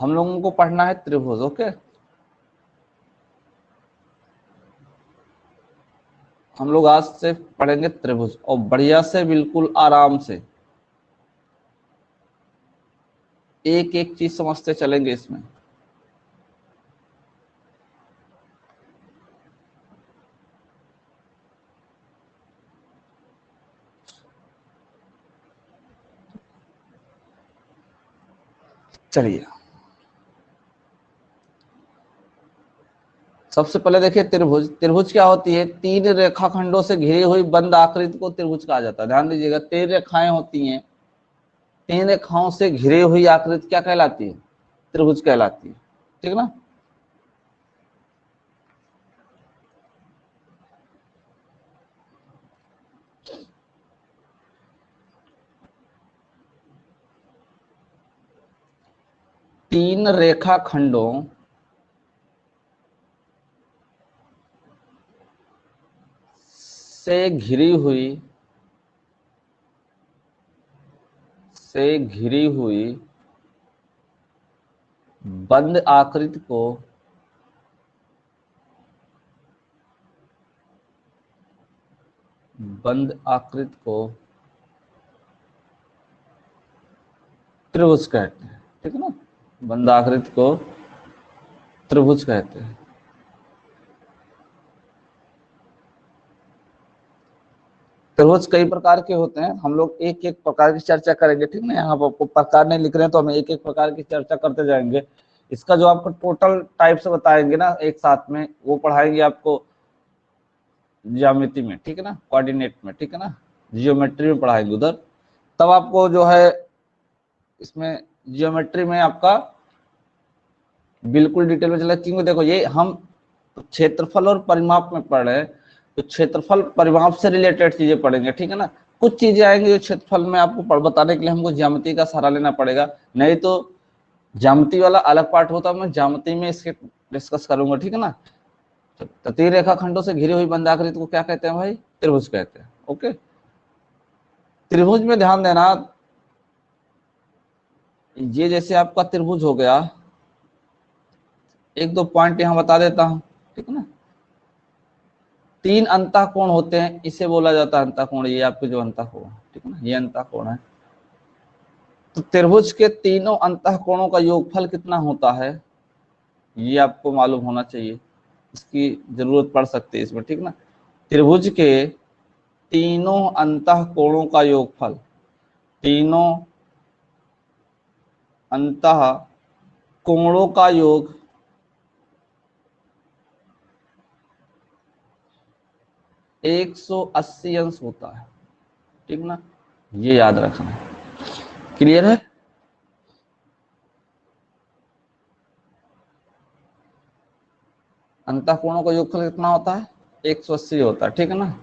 हम लोगों को पढ़ना है त्रिभुज। ओके, हम लोग आज से पढ़ेंगे त्रिभुज और बढ़िया से, बिल्कुल आराम से एक एक चीज समझते चलेंगे इसमें। चलिए, सबसे पहले देखिए त्रिभुज। त्रिभुज क्या होती है? तीन रेखाखंडों से घिरी हुई बंद आकृति को त्रिभुज कहा जाता है। ध्यान दीजिएगा, तीन रेखाएं होती हैं, तीन रेखाओं से घिरी हुई आकृति क्या कहलाती है? त्रिभुज कहलाती है। ठीक ना? तीन रेखाखंडों से घिरी हुई बंद आकृति को त्रिभुज कहते हैं। ठीक है ना? बंद आकृति को त्रिभुज कहते हैं। त्रिभुज कई प्रकार के होते हैं, हम लोग एक एक प्रकार की चर्चा करेंगे। ठीक ना? यहाँ पर आपको प्रकार नहीं लिख रहे हैं तो हम एक एक प्रकार की चर्चा करते जाएंगे। इसका जो आपको टोटल टाइप से बताएंगे ना एक साथ में, वो पढ़ाएंगे आपको ज्यामिति में। ठीक है ना? कोऑर्डिनेट में। ठीक है ना? जियोमेट्री में पढ़ाएंगे उधर, तब आपको जो है इसमें जियोमेट्री में आपका बिल्कुल डिटेल में चला। क्योंकि देखो, ये हम क्षेत्रफल और परिमाप में पढ़ रहे हैं, तो क्षेत्रफल परिमाप से रिलेटेड चीजें पढ़ेंगे। ठीक है ना? कुछ चीजें आएंगी जो क्षेत्रफल में आपको बताने के लिए हमको ज्यामिति का सहारा लेना पड़ेगा, नहीं तो ज्यामिति वाला अलग पार्ट होता है, मैं ज्यामिति में इसके डिस्कस करूंगा। ठीक है ना? तो तीन रेखाखंडों से घिरी हुई बंधाकृति को क्या कहते हैं भाई? त्रिभुज कहते हैं। ओके, त्रिभुज में ध्यान देना, ये जैसे आपका त्रिभुज हो गया, एक दो पॉइंट यहां बता देता हूं। ठीक है ना? तीन अंतःकोण होते हैं, इसे बोला जाता है अंतःकोण। ये आपके जो अंतःकोण, ठीक है ना, ये अंतःकोण है। तो त्रिभुज के तीनों अंतःकोणों का योगफल कितना होता है, ये आपको मालूम होना चाहिए, इसकी जरूरत पड़ सकती है इसमें। ठीक ना? त्रिभुज के तीनों अंतःकोणों का योगफल, तीनों अंतःकोणों का योग 180 अंश होता है। ठीक ना? ये याद रखना है। क्लियर है? अंतःकोणों का योगफल कितना होता है? 180 होता है। ठीक है ना?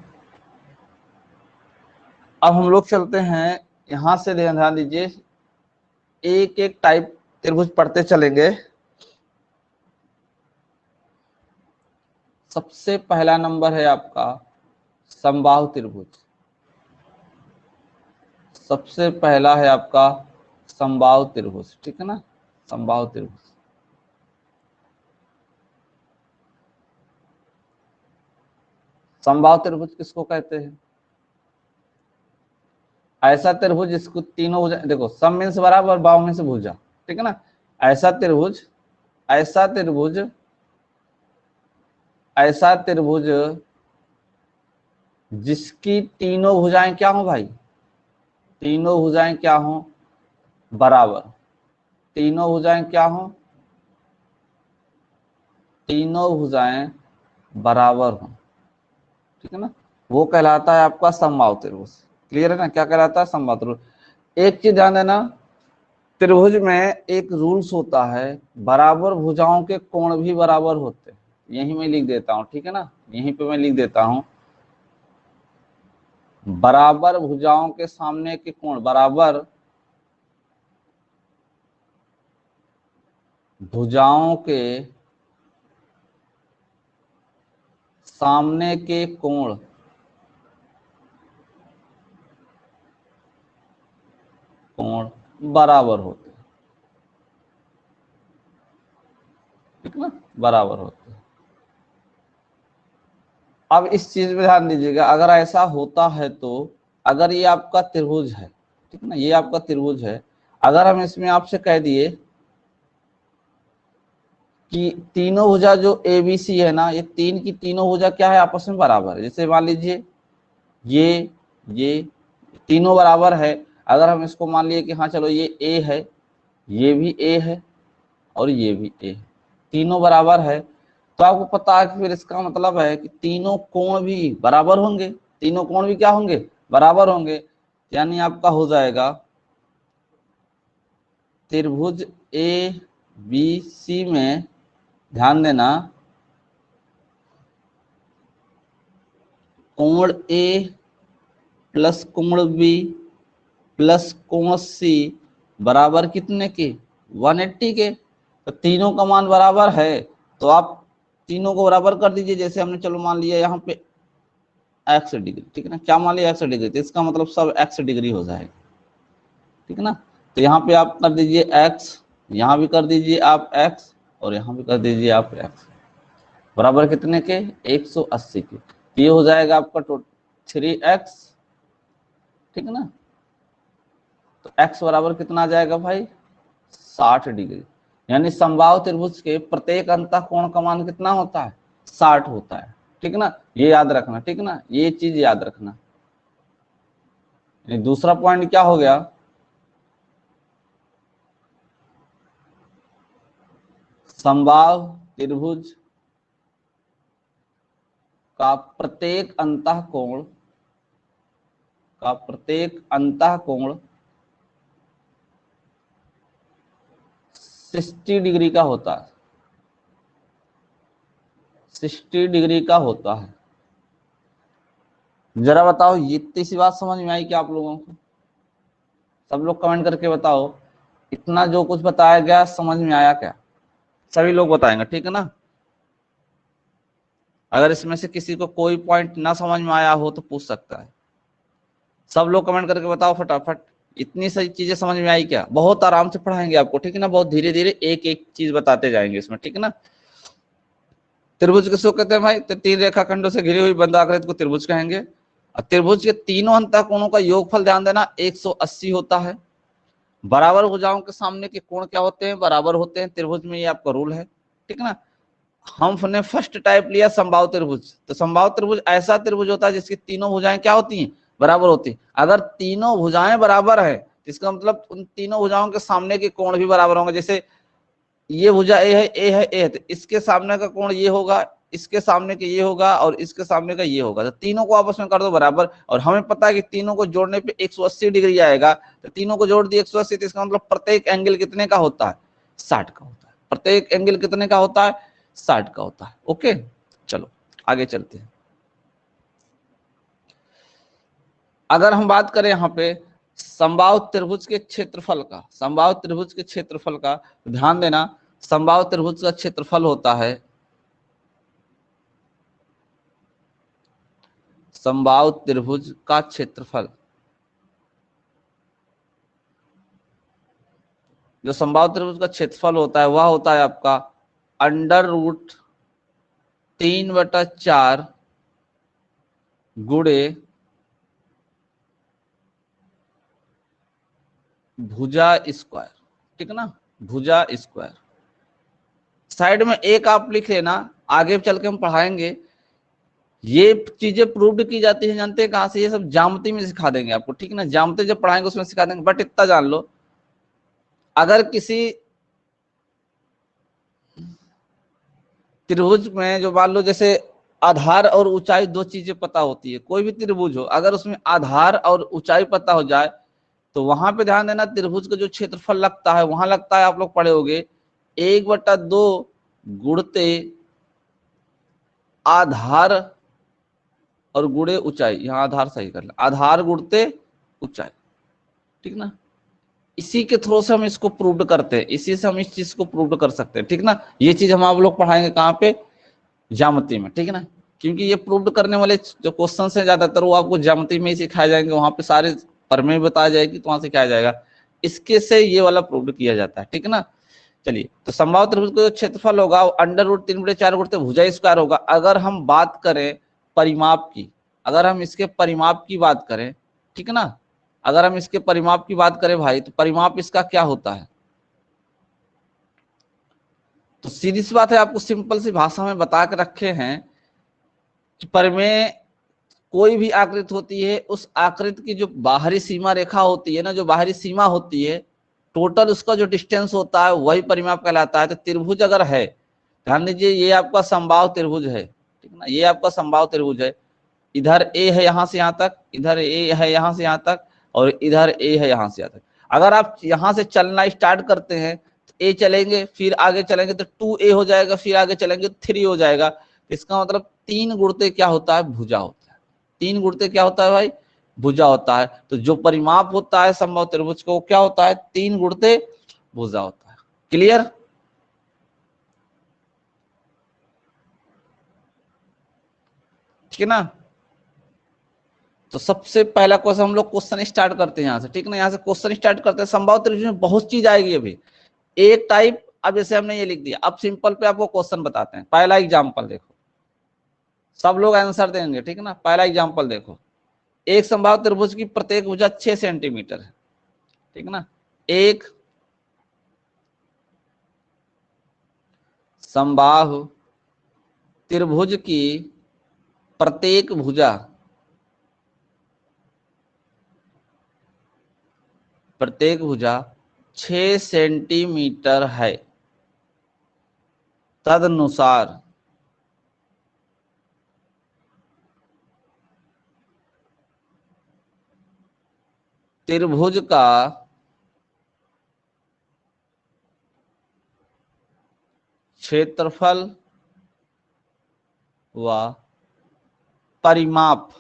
अब हम लोग चलते हैं, यहां से ध्यान दीजिए, एक एक टाइप त्रिभुज पढ़ते चलेंगे। सबसे पहला नंबर है आपका समबाहु त्रिभुज। सबसे पहला है आपका समबाहु त्रिभुज। ठीक है ना? समबाहु त्रिभुज। समबाहु त्रिभुज किसको कहते हैं? ऐसा त्रिभुज जिसको तीनों भुजा, देखो सम मीन्स बराबर, बाहु मीन्स भुजा। ठीक है ना? ऐसा त्रिभुज, ऐसा त्रिभुज, ऐसा त्रिभुज जिसकी तीनों भुजाएं क्या हो भाई? तीनों भुजाएं क्या हो? बराबर। तीनों भुजाएं क्या हो? तीनों भुजाएं बराबर हो। ठीक है ना? वो कहलाता है आपका समबाहु त्रिभुज। क्लियर है ना? क्या कहलाता है? समबाहु त्रिभुज। एक चीज ध्यान देना, त्रिभुज में एक रूल्स होता है, बराबर भुजाओं के कोण भी बराबर होते हैं। यही मैं लिख देता हूं। ठीक है ना? यहीं पे मैं लिख देता हूं, बराबर भुजाओं के सामने के कोण, बराबर भुजाओं के सामने के कोण बराबर होते हैं। ठीक ना, बराबर होते हैं। अब इस चीज पे ध्यान दीजिएगा, अगर ऐसा होता है तो अगर ये आपका त्रिभुज है, ठीक ना, ये आपका त्रिभुज है, अगर हम इसमें आपसे कह दिए कि तीनों भुजा जो ए बी सी है ना, ये तीन की तीनों भुजा क्या है, आपस में बराबर है। जैसे मान लीजिए ये तीनों बराबर है, अगर हम इसको मान लिए कि हाँ चलो ये ए है, ये भी ए है और ये भी ए है, तीनों बराबर है, तो आपको पता है कि फिर इसका मतलब है कि तीनों कोण भी बराबर होंगे, तीनों कोण भी क्या होंगे, बराबर होंगे। यानी आपका हो जाएगा त्रिभुज ए बी सी में, ध्यान देना, कोण ए प्लस कोण बी प्लस कोण सी बराबर कितने के, 180 के। तो तीनों का मान बराबर है तो आप तीनों को बराबर कर दीजिए। जैसे हमने चलो मान लिया यहाँ पे x डिग्री, ठीक है ना, क्या मान लिया x डिग्री, तो इसका मतलब सब x डिग्री हो जाएगा, ठीक है ना। तो यहाँ पे आप कर दीजिए x, यहाँ भी कर दीजिए आप x और यहाँ भी कर दीजिए आप x, बराबर कितने के, 180 के। ये हो जाएगा आपका 3x, ठीक है ना। तो x बराबर कितना आ जाएगा भाई, 60 डिग्री। यानी समबाहु त्रिभुज के प्रत्येक अंतः कोण का मान कितना होता है, 60 होता है, ठीक ना, ये याद रखना, ठीक ना, ये चीज याद रखना। दूसरा पॉइंट क्या हो गया, समबाहु त्रिभुज का प्रत्येक अंतः कोण 60 डिग्री का होता है, 60 डिग्री का होता है। जरा बताओ ये इतनी सी बात समझ में आई क्या आप लोगों को, सब लोग कमेंट करके बताओ, इतना जो कुछ बताया गया समझ में आया क्या, सभी लोग बताएंगे, ठीक है ना। अगर इसमें से किसी को कोई पॉइंट ना समझ में आया हो तो पूछ सकता है, सब लोग कमेंट करके बताओ फटाफट, इतनी सारी चीजें समझ में आई क्या। बहुत आराम से पढ़ाएंगे आपको, ठीक है ना, बहुत धीरे धीरे एक एक चीज बताते जाएंगे इसमें, ठीक है ना। त्रिभुज किसको कहते हैं भाई, तो 3 रेखाखंडों से घिरी हुई बंद आकृति को त्रिभुज कहेंगे। और त्रिभुज के तीनों अंतः कोणों का योगफल ध्यान देना 180 होता है। बराबर भुजाओं के सामने के कोण क्या होते हैं, बराबर होते हैं त्रिभुज में, ये आपका रूल है, ठीक है ना। हमने फर्स्ट टाइप लिया समबाहु त्रिभुज, तो समबाहु त्रिभुज ऐसा त्रिभुज होता है जिसकी तीनों भुजाएं क्या होती हैं, बराबर होती है। अगर तीनों भुजाएं बराबर है इसका मतलब उन तीनों भुजाओं के सामने के कोण भी बराबर होंगे। जैसे ये भुजा ए है, ए है, ए है, तो इसके सामने का कोण ये होगा, इसके सामने के ये होगा और इसके सामने का ये होगा, तो तीनों को आपस में कर दो बराबर। और हमें पता है कि तीनों को जोड़ने पे 180 डिग्री आएगा, तो तीनों को जोड़ दिए 180, तो इसका मतलब प्रत्येक एंगल कितने का होता है, 60 का होता है। प्रत्येक एंगल कितने का होता है, 60 का होता है। ओके, चलो आगे चलते हैं। अगर हम बात करें यहाँ पे समबाहु त्रिभुज के क्षेत्रफल का, समबाहु त्रिभुज के क्षेत्रफल का, ध्यान देना, समबाहु त्रिभुज का क्षेत्रफल होता है, समबाहु त्रिभुज का क्षेत्रफल, जो समबाहु त्रिभुज का क्षेत्रफल होता है वह होता है आपका √3/4 गुणे भुजा स्क्वायर, ठीक है ना, भुजा स्क्वायर। साइड में एक आप लिख लेना, आगे चल के हम पढ़ाएंगे। ये चीजें प्रूव्ड की जाती है, जानते हैं कहां से, ये सब ज्यामिति में सिखा देंगे आपको, ठीक है ना, ज्यामिति जब पढ़ाएंगे उसमें सिखा देंगे। बट इतना जान लो, अगर किसी त्रिभुज में जो मान लो जैसे आधार और ऊंचाई दो चीजें पता होती है, कोई भी त्रिभुज हो अगर उसमें आधार और ऊंचाई पता हो जाए तो वहां पे ध्यान देना, त्रिभुज का जो क्षेत्रफल लगता है वहां लगता है, आप लोग पढ़े होगे 1/2 गुणते आधार और गुणे ऊंचाई, यहाँ आधार सही कर ले, आधार गुणते ऊंचाई, ठीक ना। इसी के थ्रू से हम इसको प्रूव करते हैं, इसी से हम इस चीज को प्रूव कर सकते हैं, ठीक ना। ये चीज हम आप लोग पढ़ाएंगे कहाँ पे, ज्यामिति में, ठीक है ना। क्योंकि ये प्रूव करने वाले जो क्वेश्चन है ज्यादातर वो आपको ज्यामिति में ही सिखाए जाएंगे, वहां पे सारे प्रमेय बताया जाएगी तो वहां सिखाया जाएगा, इसके से ये वाला प्रूव किया जाता है, ठीक है ना। चलिए, तो समबाहु त्रिभुज का जो क्षेत्रफल होगा वो अंडर रूट 3/4 गुणित भुजा स्क्वायर होगा। अगर हम बात करें परिमाप की, अगर हम इसके परिमाप की बात करें, ठीक है ना, अगर हम इसके परिमाप की बात करें भाई, तो परिमाप इसका क्या होता है? तो सीधी सी बात है, आपको सिंपल सी भाषा में बता के रखे हैं कि परिमेय कोई भी आकृति होती है, उस आकृति की जो बाहरी सीमा रेखा होती है ना, जो बाहरी सीमा होती है, टोटल उसका जो डिस्टेंस होता है वही परिमाप कहलाता है। तो त्रिभुज अगर है, ध्यान दीजिए, ये आपका समबाहु त्रिभुज है, ठीक है ना, ये आपका समबाहु त्रिभुज है। इधर ए है यहां से यहां तक, इधर ए है यहां से यहां तक, और इधर ए है यहां से यहां तक। अगर आप यहां से चलना स्टार्ट करते हैं तो ए चलेंगे, फिर आगे चलेंगे तो 2a हो जाएगा, फिर आगे चलेंगे तो 3 हो जाएगा। इसका मतलब 3 गुणित क्या होता है? भुजा होता है। 3 गुणित क्या होता है भाई? भुजा होता है। तो जो परिमाप होता है समबाहु त्रिभुज को, क्या होता है? 3 गुणित भुजा होता है। क्लियर? ठीक है ना। तो सबसे पहला क्वेश्चन हम लोग क्वेश्चन स्टार्ट करते हैं यहाँ से, ठीक है ना, यहाँ से क्वेश्चन स्टार्ट करते हैं। समबाहु त्रिभुज में बहुत चीज आएगी अभी, एक टाइप। अब जैसे हमने ये लिख दिया, अब सिंपल पे आपको क्वेश्चन बताते हैं। पहला एग्जांपल देखो, सब लोग आंसर देंगे, ठीक है ना। पहला एग्जांपल देखो, एक समबाहु त्रिभुज की प्रत्येक भुजा 6 सेंटीमीटर है, ठीक है ना। एक समबाहु त्रिभुज की प्रत्येक भुजा, प्रत्येक भुजा 6 सेंटीमीटर है। तदनुसार त्रिभुज का क्षेत्रफल व परिमाप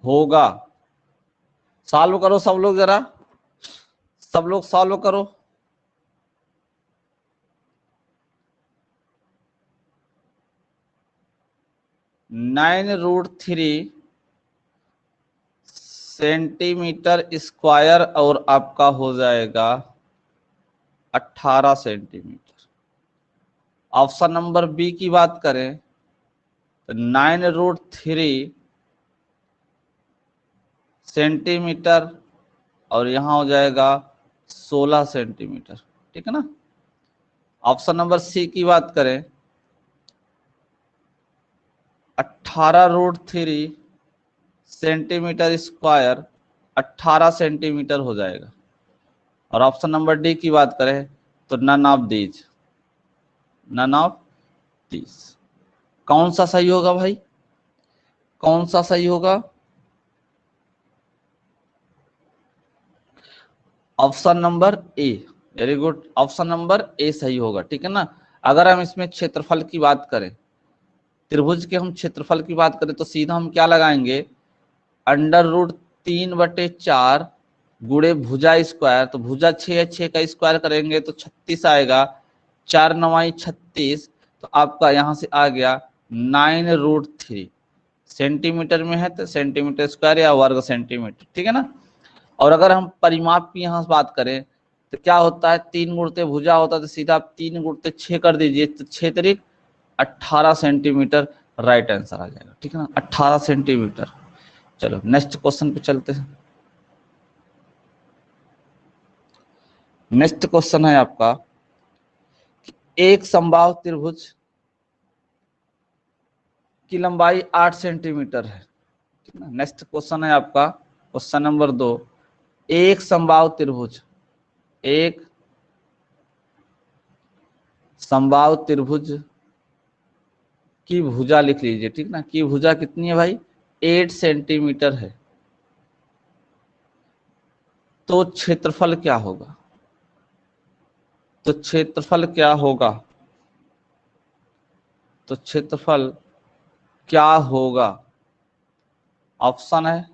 होगा। सॉल्व करो सब लोग, जरा सब लोग सॉल्व करो। 9√3 सेंटीमीटर स्क्वायर और आपका हो जाएगा 18 सेंटीमीटर। ऑप्शन नंबर बी की बात करें तो 9√3 सेंटीमीटर और यहां हो जाएगा 16 सेंटीमीटर, ठीक है ना। ऑप्शन नंबर सी की बात करें, 18√3 सेंटीमीटर स्क्वायर 18 सेंटीमीटर हो जाएगा। और ऑप्शन नंबर डी की बात करें तो none of these, none of these. कौन सा सही होगा भाई? कौन सा सही होगा? Option number A, very good, option number A सही होगा, ठीक है ना। अगर हम इसमें क्षेत्रफल की बात करें, त्रिभुज के हम क्षेत्रफल की बात करें, तो सीधा हम क्या लगाएंगे? √3/4 गुणे भुजा स्क्वायर। तो भुजा 6 है, 6 का स्क्वायर करेंगे तो 36 आएगा, 4×9 = 36। तो आपका यहां से आ गया 9√3 सेंटीमीटर में है तो सेंटीमीटर स्क्वायर या वर्ग सेंटीमीटर, ठीक है ना। और अगर हम परिमाप की यहाँ बात करें तो क्या होता है? 3 गुणित भुजा होता है, तो सीधा आप 3 गुणित 6 कर दीजिए, तो 6 × 18 सेंटीमीटर राइट आंसर आ जाएगा, ठीक है ना, 18 सेंटीमीटर। चलो नेक्स्ट क्वेश्चन पे चलते हैं। नेक्स्ट क्वेश्चन है आपका, एक समबाहु त्रिभुज की लंबाई 8 सेंटीमीटर है, ठीक है। नेक्स्ट क्वेश्चन है आपका क्वेश्चन नंबर 2, एक समबाहु त्रिभुज, एक समबाहु त्रिभुज की भुजा लिख लीजिए, ठीक ना, की भुजा कितनी है भाई? 8 सेंटीमीटर है। तो क्षेत्रफल क्या होगा? तो क्षेत्रफल क्या होगा? तो क्षेत्रफल क्या होगा? ऑप्शन है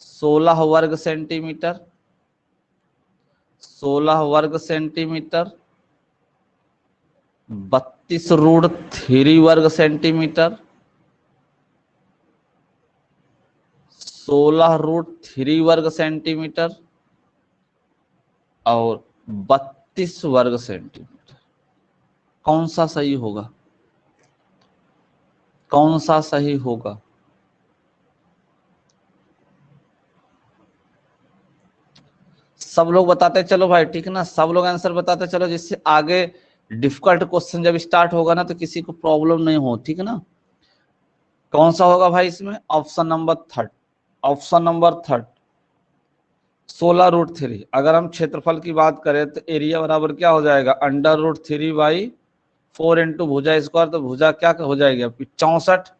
16 वर्ग सेंटीमीटर, 16 वर्ग सेंटीमीटर, 32√3 वर्ग सेंटीमीटर, 16√3 वर्ग सेंटीमीटर, और 32 वर्ग सेंटीमीटर। कौन सा सही होगा? कौन सा सही होगा? सब लोग बताते चलो भाई, ठीक है ना, सब लोग आंसर बताते चलो, जिससे आगे डिफिकल्ट क्वेश्चन जब स्टार्ट होगा ना तो किसी को प्रॉब्लम नहीं हो, ठीक है ना। कौन सा होगा भाई इसमें? Option number third. Option number third 16√3। अगर हम क्षेत्रफल की बात करें तो एरिया बराबर क्या हो जाएगा? √3/4 इंटू भुजा स्क्वायर। तो भुजा क्या हो जाएगी आपकी? 64।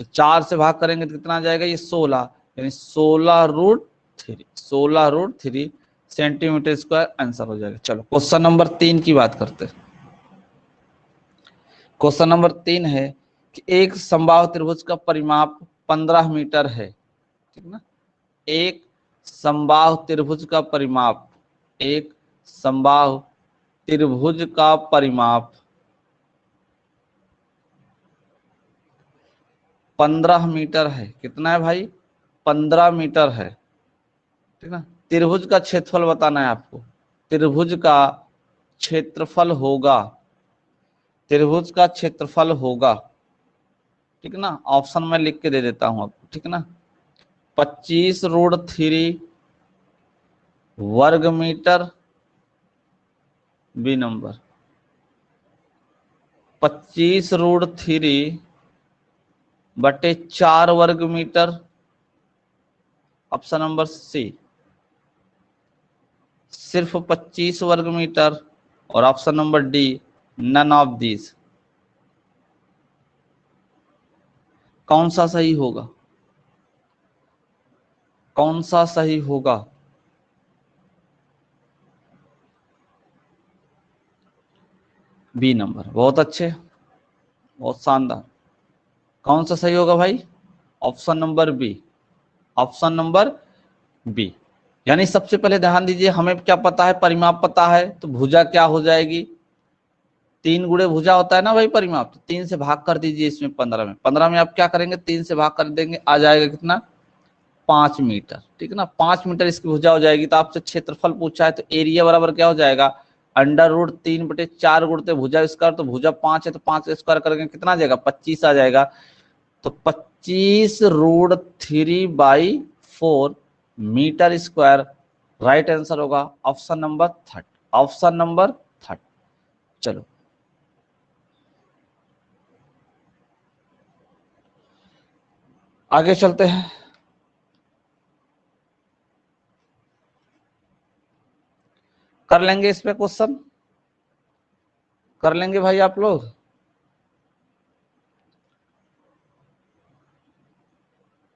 तो 4 से भाग करेंगे तो कितना आ जाएगा? ये 16, यानी 16√3 सेंटीमीटर स्क्वायर आंसर हो जाएगा। चलो क्वेश्चन नंबर 3 की बात करते हैं। क्वेश्चन नंबर 3 है कि एक समबाहु त्रिभुज का परिमाप 15 मीटर है, ठीक ना। एक समबाहु त्रिभुज का परिमाप, एक समबाहु त्रिभुज का परिमाप 15 मीटर है। कितना है भाई? 15 मीटर है, ठीक ना। त्रिभुज का क्षेत्रफल बताना है आपको। त्रिभुज का क्षेत्रफल होगा, त्रिभुज का क्षेत्रफल होगा, ठीक ना। ऑप्शन में लिख के दे देता हूं आपको, ठीक ना। 25√3 वर्ग मीटर, बी नंबर। 25√3/4 वर्ग मीटर, ऑप्शन नंबर सी। सिर्फ 25 वर्ग मीटर, और option number D none of these. कौन सा सही होगा? कौन सा सही होगा? B number. बहुत अच्छे, बहुत शानदार। कौन सा सही होगा भाई? Option number B. Option number B. यानी सबसे पहले ध्यान दीजिए, हमें क्या पता है? परिमाप पता है, तो भुजा क्या हो जाएगी? 3 गुणे भुजा होता है ना भाई परिमाप। तो 3 से भाग कर दीजिए इसमें 15 में। 15 में आप क्या करेंगे? 3 से भाग कर देंगे, आ जाएगा कितना? 5 मीटर, ठीक है ना। 5 मीटर इसकी भुजा हो जाएगी। तो आपसे क्षेत्रफल पूछा है, तो एरिया बराबर क्या हो जाएगा? √3/4 गुणते भुजा स्क्वायर। तो भुजा 5 है, तो 5 स्क्वायर करेंगे कितना आ जाएगा? 25 आ जाएगा। तो 25√3/4 मीटर स्क्वायर राइट आंसर होगा option number third. Option number third. चलो आगे चलते हैं। कर लेंगे इस पे क्वेश्चन, कर लेंगे भाई आप लोग।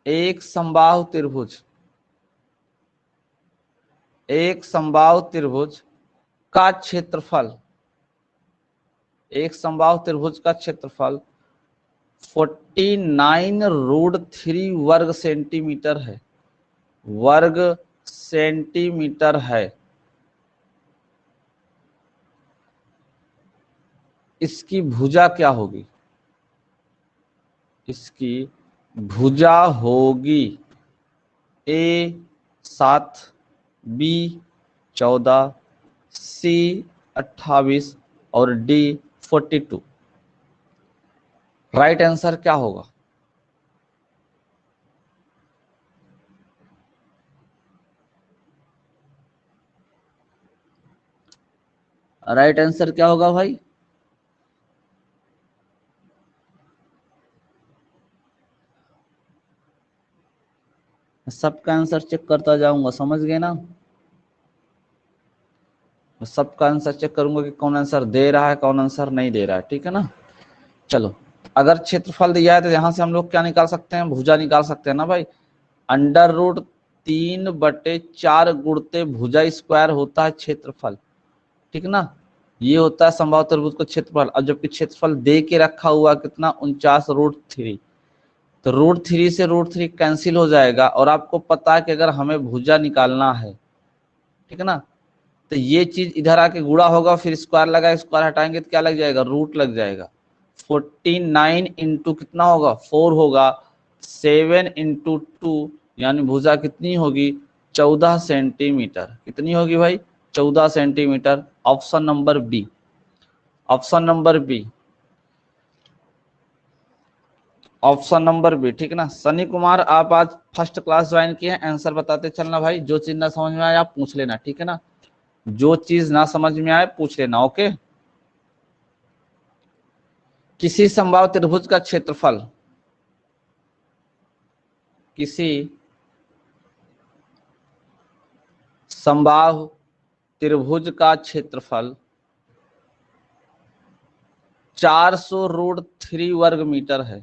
एक समबाहु त्रिभुज, एक समबाहु त्रिभुज का क्षेत्रफल, एक समबाहु त्रिभुज का क्षेत्रफल 49√3 वर्ग सेंटीमीटर है। वर्ग सेंटीमीटर है। इसकी भुजा क्या होगी? इसकी भुजा होगी A7, B14, C28 और D42। राइट आंसर क्या होगा? राइट आंसर क्या होगा भाई? सबका आंसर चेक करता जाऊंगा, समझ गए ना। सबका आंसर चेक करूंगा कि कौन आंसर दे रहा है, कौन आंसर नहीं दे रहा है, ठीक है ना। चलो, अगर क्षेत्रफल दिया है तो यहां से हम लोग क्या निकाल सकते हैं? भुजा निकाल सकते हैं ना भाई। √3/4 गुणते भुजा स्क्वायर होता है क्षेत्रफल, ठीक ना। ये होता है समबाहु त्रिभुज का क्षेत्रफल। अब जबकि क्षेत्रफल दे के रखा हुआ कितना? 49√3। तो √3 से √3 कैंसिल हो जाएगा। और आपको पता है कि अगर हमें भुजा निकालना है, ठीक है ना, तो ये चीज इधर आके गुणा होगा, फिर स्क्वायर लगा, स्क्वायर हटाएंगे तो क्या लग जाएगा? रूट लग जाएगा। 49 इंटू कितना होगा? 4 होगा। 7 इंटू 2 यानी भुजा कितनी होगी? 14 सेंटीमीटर। कितनी होगी भाई? 14 centimetre. Option number B, option number B, option number B, ठीक है ना। सनी कुमार, आप आज फर्स्ट क्लास ज्वाइन किए हैं, आंसर बताते चलना भाई। जो चीज ना समझ में आए आप पूछ लेना, ठीक है ना। जो चीज ना समझ में आए पूछ लेना, ओके। किसी समबाहु त्रिभुज का क्षेत्रफल, किसी समबाहु त्रिभुज का क्षेत्रफल 400√3 वर्ग मीटर है,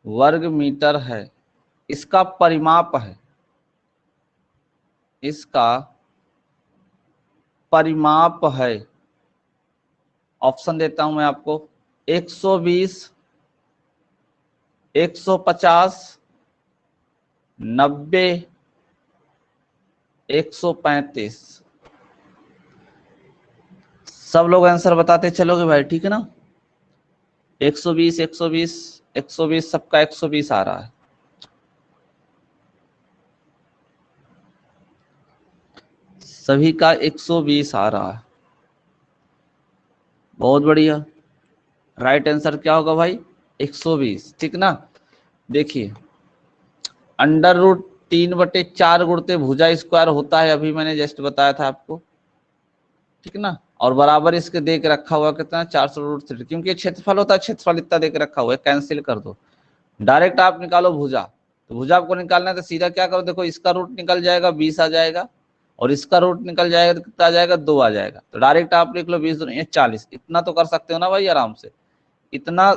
वर्ग मीटर है। इसका परिमाप है, इसका परिमाप है, ऑप्शन देता हूं मैं आपको, 120, 150, 90, 135। सब लोग आंसर बताते चलोगे भाई, ठीक है ना। 120, 120, 120, सबका 120 आ रहा है। सभी का 120 आ रहा है, बहुत बढ़िया। राइट आंसर क्या होगा भाई, 120, ठीक ना। देखिए, √3/4 गुणते भुजा स्क्वायर होता है, अभी मैंने जस्ट बताया था आपको, ठीक ना। और बराबर इसके दे के रखा हुआ कितना, 400√3, क्योंकि क्षेत्रफल होता है, क्षेत्रफल इतना दे के रखा हुआ है, कैंसिल कर दो। डायरेक्ट आप निकालो भुजा, तो भुजा आपको निकालना है तो सीधा क्या करो, देखो इसका रूट निकल जाएगा 20 आ जाएगा, और इसका रूट निकल जाएगा तो कितना आ जाएगा, 2 आ जाएगा। तो डायरेक्ट आप लिख लो 20 ये 40, इतना तो कर सकते हो ना भाई आराम से। इतना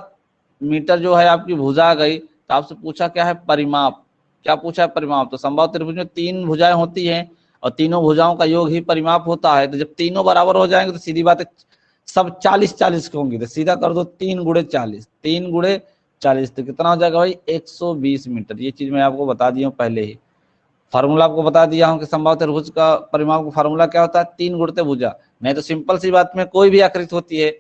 मीटर जो है आपकी भुजा आ गई। तो आपसे पूछा क्या है, परिमाप। क्या पूछा है, परिमाप। तो समबाहु त्रिभुज में 3 भुजाएं होती हैं और तीनों भुजाओं का योग ही परिमाप होता है। तो जब तीनों बराबर हो जाएंगे तो सीधी बात है, सब 40-40 के होंगे, तो सीधा कर दो 3 × 40, 3 × 40, तो कितना हो जाएगा भाई, 120 मीटर। ये चीज मैं आपको बता दिया हूँ पहले ही, फार्मूला आपको बता दिया हूँ कि समबाहु त्रिभुज का परिमाप का फार्मूला क्या होता है, 3 गुणित भुजा। नहीं तो सिंपल सी बात में कोई भी आकृति होती है,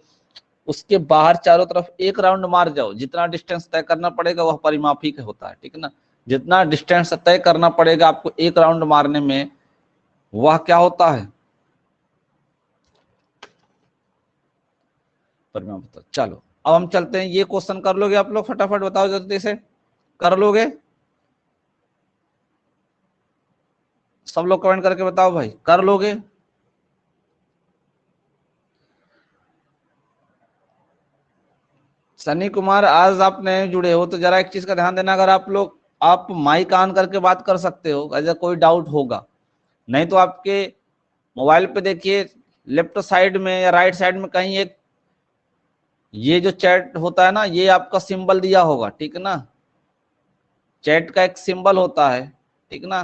उसके बाहर चारों तरफ एक राउंड मार जाओ, जितना डिस्टेंस तय करना पड़ेगा वह परिमाप ही होता है, ठीक है ना। जितना डिस्टेंस तय करना पड़ेगा आपको एक राउंड मारने में, वह क्या होता है, परिमाप होता है। चलो अब हम चलते हैं, ये क्वेश्चन कर लोगे आप लोग, फटाफट बताओ जल्दी से, कर लोगे सब लोग, कमेंट करके बताओ भाई, कर लोगे। सनी कुमार, आज आप नए जुड़े हो तो जरा एक चीज का ध्यान देना, अगर आप लोग, आप माइक ऑन करके बात कर सकते हो अगर कोई डाउट होगा, नहीं तो आपके मोबाइल पे देखिए लेफ्ट साइड में या राइट साइड में कहीं एक, ये जो चैट होता है ना, ये आपका सिंबल दिया होगा, ठीक है ना। चैट का एक सिंबल होता है, ठीक ना,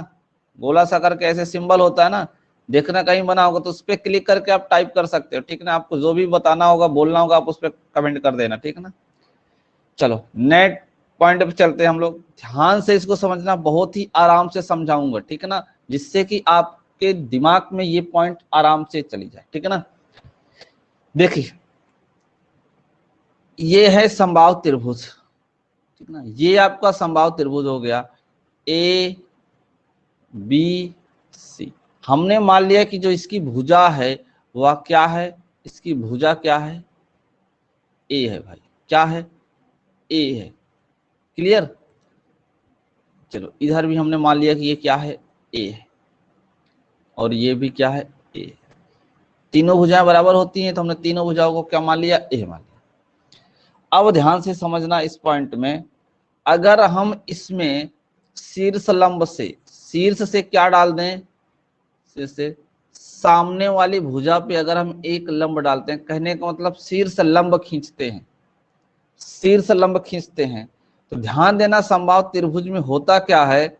गोला सा करके ऐसे सिंबल होता है ना, देखना कहीं बना होगा, तो उस पर क्लिक करके आप टाइप कर सकते हो, ठीक ना। आपको जो भी बताना होगा, बोलना होगा, आप उस पर कमेंट कर देना, ठीक है ना। चलो नेट पॉइंट पे चलते हैं हम लोग, ध्यान से इसको समझना, बहुत ही आराम से समझाऊंगा, ठीक है ना, जिससे कि आपके दिमाग में ये पॉइंट आराम से चली जाए, ठीक है ना। देखिए, ये है समबाहु त्रिभुज, ठीक ना, ये आपका समबाहु त्रिभुज हो गया, ए बी सी। हमने मान लिया कि जो इसकी भुजा है वह क्या है, इसकी भुजा क्या है, ए है भाई, क्या है, ए है, क्लियर। चलो इधर भी हमने मान लिया कि ये क्या है, ए है, और ये भी क्या है, ए। तीनों भुजाएं बराबर होती हैं, तो हमने तीनों भुजाओं को क्या मान लिया, ए मान लिया। अब ध्यान से समझना इस पॉइंट में, अगर हम इसमें शीर्ष लंब से, शीर्ष से क्या डाल दें, शीर्ष से सामने वाली भुजा पे अगर हम एक लंब डालते हैं, कहने का मतलब शीर्ष लंब खींचते हैं, शीर्ष लंब खींचते हैं, तो ध्यान देना समबाहु त्रिभुज में होता क्या है,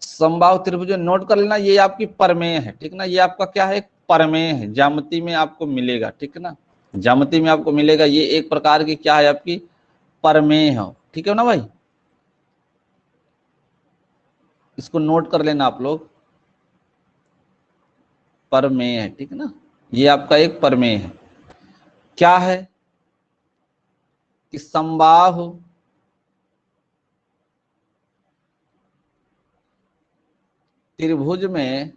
समबाहु त्रिभुज नोट कर लेना, ये आपकी परमेय है, ठीक ना, ये आपका क्या है, परमेय है, ज्यामिति में आपको मिलेगा, ठीक है ना, ज्यामिति में आपको मिलेगा, ये एक प्रकार की क्या है आपकी परमेय है, ठीक है ना भाई, इसको नोट कर लेना आप लोग, परमेय है, ठीक है ना, ये आपका एक परमेय है। क्या है कि समबाहु त्रिभुज में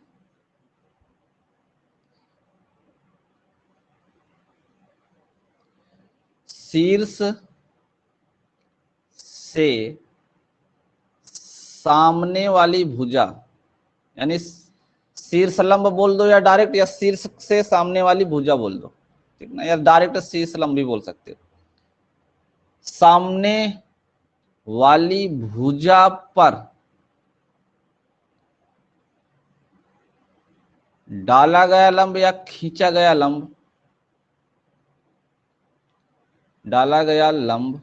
शीर्ष से सामने वाली भुजा, यानी शीर्ष लंब बोल दो या डायरेक्ट, या शीर्ष से सामने वाली भुजा बोल दो, ठीक ना, या डायरेक्ट शीर्ष लंब भी बोल सकते हो। सामने वाली भुजा पर डाला गया लंब या खींचा गया लंब, डाला गया लंब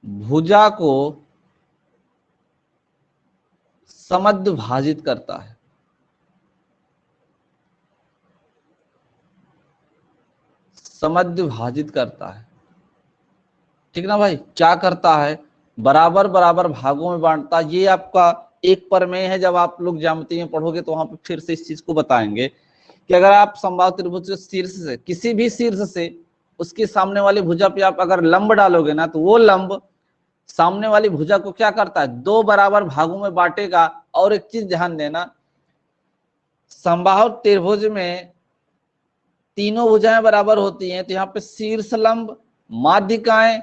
भुजा को समद्विभाजित करता है। समद्विभाजित करता है, ठीक ना भाई। क्या करता है? बराबर बराबर भागों में बांटता। ये आपका एक प्रमेय है, जब आप लोग ज्यामिति में पढ़ोगे तो वहां पर फिर से इस चीज को बताएंगे कि अगर आप समबाहु त्रिभुज के शीर्ष से, किसी भी शीर्ष से उसके सामने वाली भुजा पे आप अगर लंब डालोगे ना, तो वो लंब सामने वाली भुजा को क्या करता है? दो बराबर भागों में बांटेगा। और एक चीज ध्यान देना, समबाहु त्रिभुज में तीनों भुजाएं बराबर होती हैं, तो यहाँ पे शीर्ष लंब, माध्यिकाएं,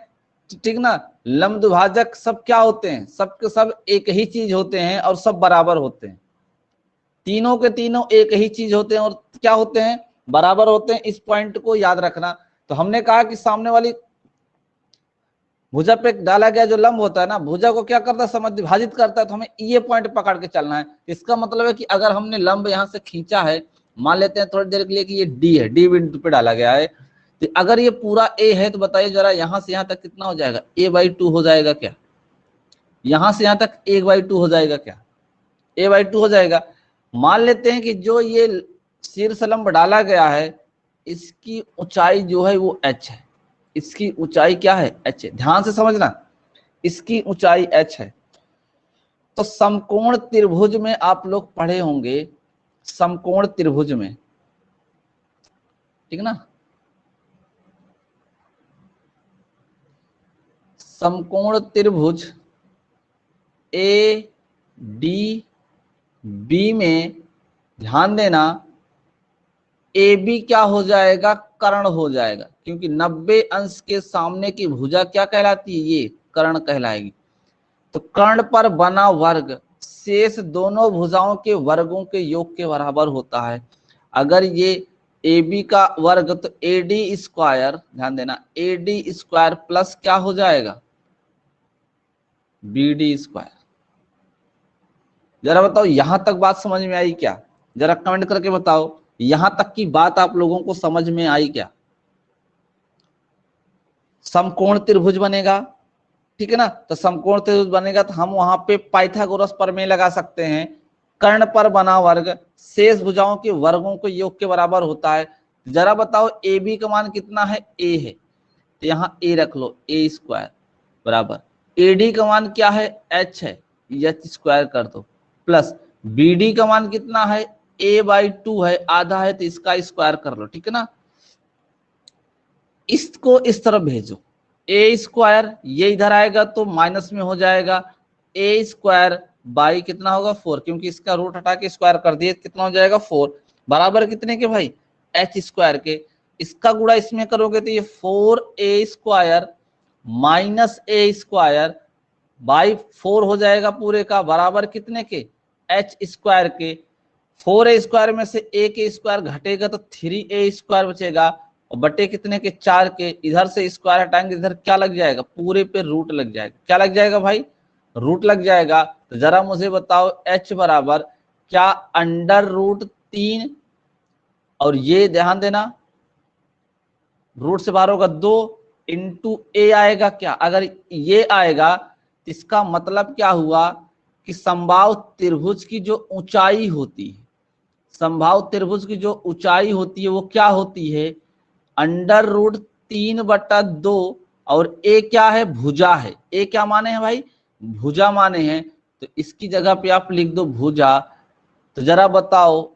ठीक ना, लंब दुभाजक सब क्या होते हैं? सब के सब एक ही चीज होते हैं और सब बराबर होते हैं। तीनों के तीनों एक ही चीज होते हैं और क्या होते हैं? बराबर होते हैं। इस पॉइंट को याद रखना। तो हमने कहा कि सामने वाली भुजा पे डाला गया जो लंब होता है ना, भुजा को क्या करता है? समद्विभाजित करता है। तो हमें ये पॉइंट पकड़ के चलना है। इसका मतलब है कि अगर हमने लंब यहां से खींचा है, मान लेते हैं थोड़ी देर के लिए कि ये डी है, डी बिंदु पे डाला गया है, तो अगर ये पूरा ए है तो बताइए जरा यहां से यहां तक कितना हो जाएगा? a/2 हो जाएगा क्या? यहां से यहां तक 1/2 हो जाएगा क्या? a/2 हो जाएगा। मान लेते हैं कि जो ये शीर्ष लंब डाला गया है, इसकी ऊंचाई जो है वो h है। इसकी ऊंचाई क्या है? h है। ध्यान से समझना, इसकी ऊंचाई h है। तो समकोण त्रिभुज में आप लोग पढ़े होंगे, समकोण त्रिभुज में, ठीक ना, समकोण त्रिभुज ए डी बी में ध्यान देना, ए बी क्या हो जाएगा? कर्ण हो जाएगा, क्योंकि 90 अंश के सामने की भुजा क्या कहलाती है? ये कर्ण कहलाएगी। तो कर्ण पर बना वर्ग शेष दोनों भुजाओं के वर्गों के योग के बराबर होता है। अगर ये ए बी का वर्ग, तो ए डी स्क्वायर, ध्यान देना, ए डी स्क्वायर प्लस क्या हो जाएगा? B D square. जरा बताओ यहां तक बात समझ में आई क्या? जरा कमेंट करके बताओ, यहां तक की बात आप लोगों को समझ में आई क्या? समकोण त्रिभुज बनेगा, ठीक है ना। तो समकोण त्रिभुज बनेगा तो हम वहां पे पाइथागोरस प्रमेय लगा सकते हैं। कर्ण पर बना वर्ग शेष भुजाओं के वर्गों के योग के बराबर होता है। जरा बताओ ए बी का मान कितना है? ए है, तो यहाँ ए रख लो, ए स्क्वायर बराबर ए डी का मान क्या है? एच है, एच स्क्वायर कर दो, प्लस बी डी का मान कितना है? a/2 है, आधा है, तो इसका स्क्वायर कर लो, ठीक है ना। इसको इस तरफ भेजो, ए स्क्वायर, ये इधर आएगा तो माइनस में हो जाएगा, ए स्क्वायर बाई कितना होगा? 4, क्योंकि इसका रूट हटा के स्क्वायर कर दिए, कितना हो जाएगा? 4, बराबर कितने के भाई? एच स्क्वायर के। इसका गुणा इसमें करोगे तो ये 4a square minus A square by 4 हो जाएगा पूरे का, बराबर कितने के? एच स्क्वायर के। 4a स्क्वायर में से a के स्क्वायर घटेगा तो 3a स्क्वायर बचेगा, और बटे कितने के? 4 के। इधर से स्क्वायर हटाएंगे, इधर क्या लग जाएगा? पूरे पे रूट लग जाएगा। क्या लग जाएगा भाई? रूट लग जाएगा। तो जरा मुझे बताओ h बराबर क्या? √3, और ये ध्यान देना रूट से बाहर होगा 2 इंटू ए आएगा क्या? अगर ये आएगा तो इसका मतलब क्या हुआ कि समबाहु त्रिभुज की जो ऊंचाई होती है, समबाहु त्रिभुज की जो ऊंचाई होती है वो क्या होती है? √3/2, और ए क्या है? भुजा है। ए क्या माने हैं भाई? भुजा माने हैं। तो इसकी जगह पे आप लिख दो भुजा। तो जरा बताओ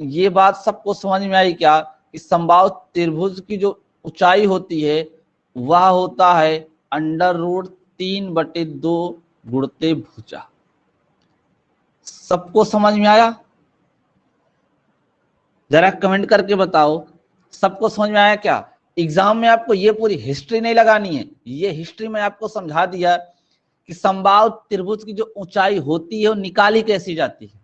ये बात सबको समझ में आई क्या? कि समबाहु त्रिभुज की जो ऊंचाई होती है वह होता है √3/2 गुणते भुजा। सबको समझ में आया? जरा कमेंट करके बताओ, सबको समझ में आया क्या? एग्जाम में आपको ये पूरी हिस्ट्री नहीं लगानी है, ये हिस्ट्री में आपको समझा दिया कि समबाहु त्रिभुज की जो ऊंचाई होती है वो निकाली कैसी जाती है।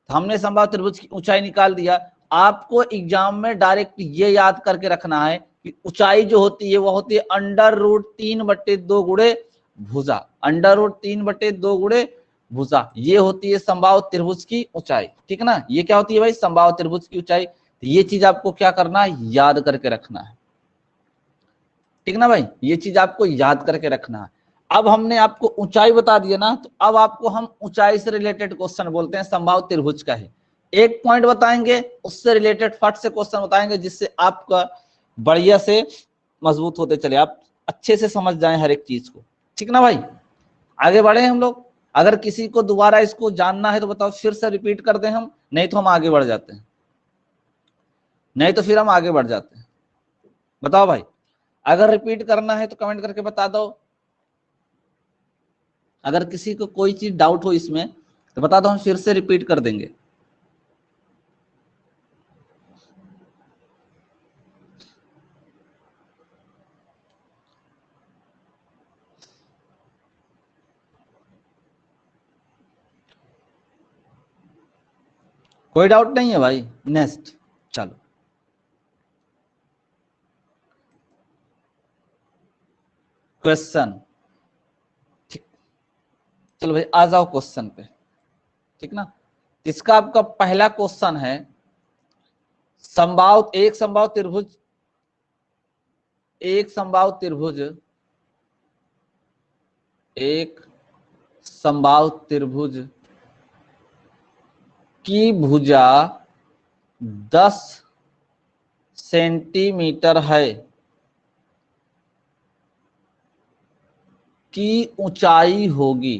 तो हमने समबाहु त्रिभुज की ऊंचाई निकाल दिया। आपको एग्जाम में डायरेक्ट ये याद करके रखना है कि ऊंचाई जो होती है वो होती है √3/2 गुणे भुजा, √3/2 गुणे भुजा, ये होती है समबाहु त्रिभुज की ऊंचाई। ठीक है ना, ये क्या होती है भाई, समबाहु त्रिभुज की ऊंचाई। तो ये चीज आपको क्या करना है, याद करके रखना है। ठीक ना भाई, ये चीज आपको याद करके रखना है। अब हमने आपको ऊंचाई बता दिया ना, तो अब आपको हम ऊंचाई से रिलेटेड क्वेश्चन बोलते हैं, समबाहु त्रिभुज का है। एक पॉइंट बताएंगे, उससे रिलेटेड फट से क्वेश्चन बताएंगे, जिससे आपका बढ़िया से मजबूत होते चले, आप अच्छे से समझ जाएं हर एक चीज को। ठीक ना भाई, आगे बढ़े हम लोग। अगर किसी को दोबारा इसको जानना है तो बताओ, फिर से रिपीट कर दें हम, नहीं तो हम आगे बढ़ जाते हैं, नहीं तो फिर हम आगे बढ़ जाते हैं। बताओ भाई, अगर रिपीट करना है तो कमेंट करके बता दो। अगर किसी को कोई चीज डाउट हो इसमें तो बता दो, हम फिर से रिपीट कर देंगे। कोई डाउट नहीं है भाई, नेक्स्ट चलो। क्वेश्चन, ठीक, चलो भाई आ जाओ क्वेश्चन पे। ठीक ना, इसका आपका पहला क्वेश्चन है, समबाहु एक समबाहु त्रिभुज, एक समबाहु त्रिभुज, एक समबाहु त्रिभुज की भुजा 10 सेंटीमीटर है, की ऊंचाई होगी,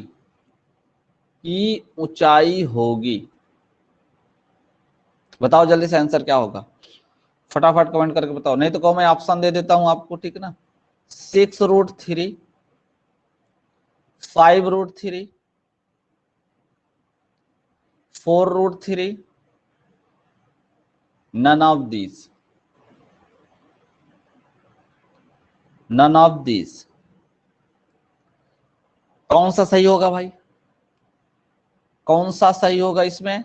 की ऊंचाई होगी। बताओ जल्दी से आंसर क्या होगा, फटाफट कमेंट करके बताओ, नहीं तो कहो मैं ऑप्शन दे देता हूं आपको। ठीक ना, 6√3, 5√3, 4√3, none of these, none of these। कौन सा सही होगा भाई, कौन सा सही होगा इसमें,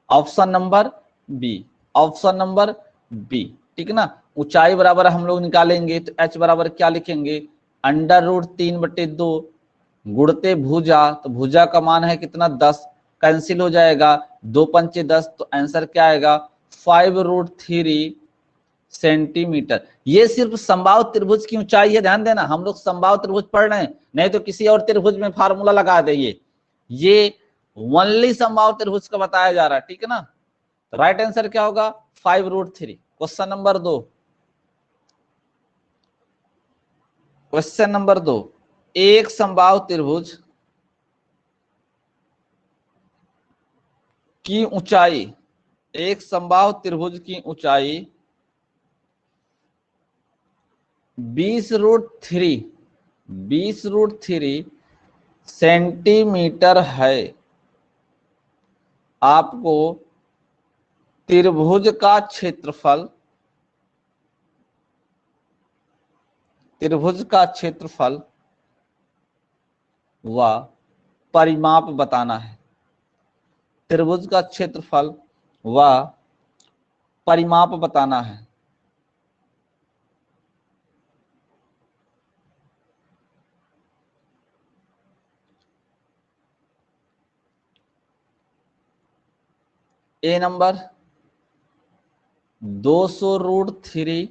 option number B, option number B. ठीक ना, ऊंचाई बराबर हम लोग निकालेंगे तो h बराबर क्या लिखेंगे, √3/2 गुणते भुजा, तो भुजा का मान है कितना 10, कैंसिल हो जाएगा, 2×5 = 10, तो आंसर क्या आएगा 5√3 सेंटीमीटर। ये सिर्फ समबाहु त्रिभुज की ऊंचाई है, ध्यान देना, हम लोग समबाहु त्रिभुज पढ़ रहे हैं, नहीं तो किसी और त्रिभुज में फार्मूला लगा दे। ये ओनली समबाहु त्रिभुज का बताया जा रहा है। ठीक है ना, तो राइट आंसर क्या होगा 5√3। क्वेश्चन नंबर 2, क्वेश्चन नंबर 2, एक समबाहु त्रिभुज की ऊंचाई, एक समबाहु त्रिभुज की ऊंचाई 20√3 सेंटीमीटर है। आपको त्रिभुज का क्षेत्रफल, त्रिभुज का क्षेत्रफल व परिमाप बताना है, त्रिभुज का क्षेत्रफल व परिमाप बताना है। ए नंबर 200√3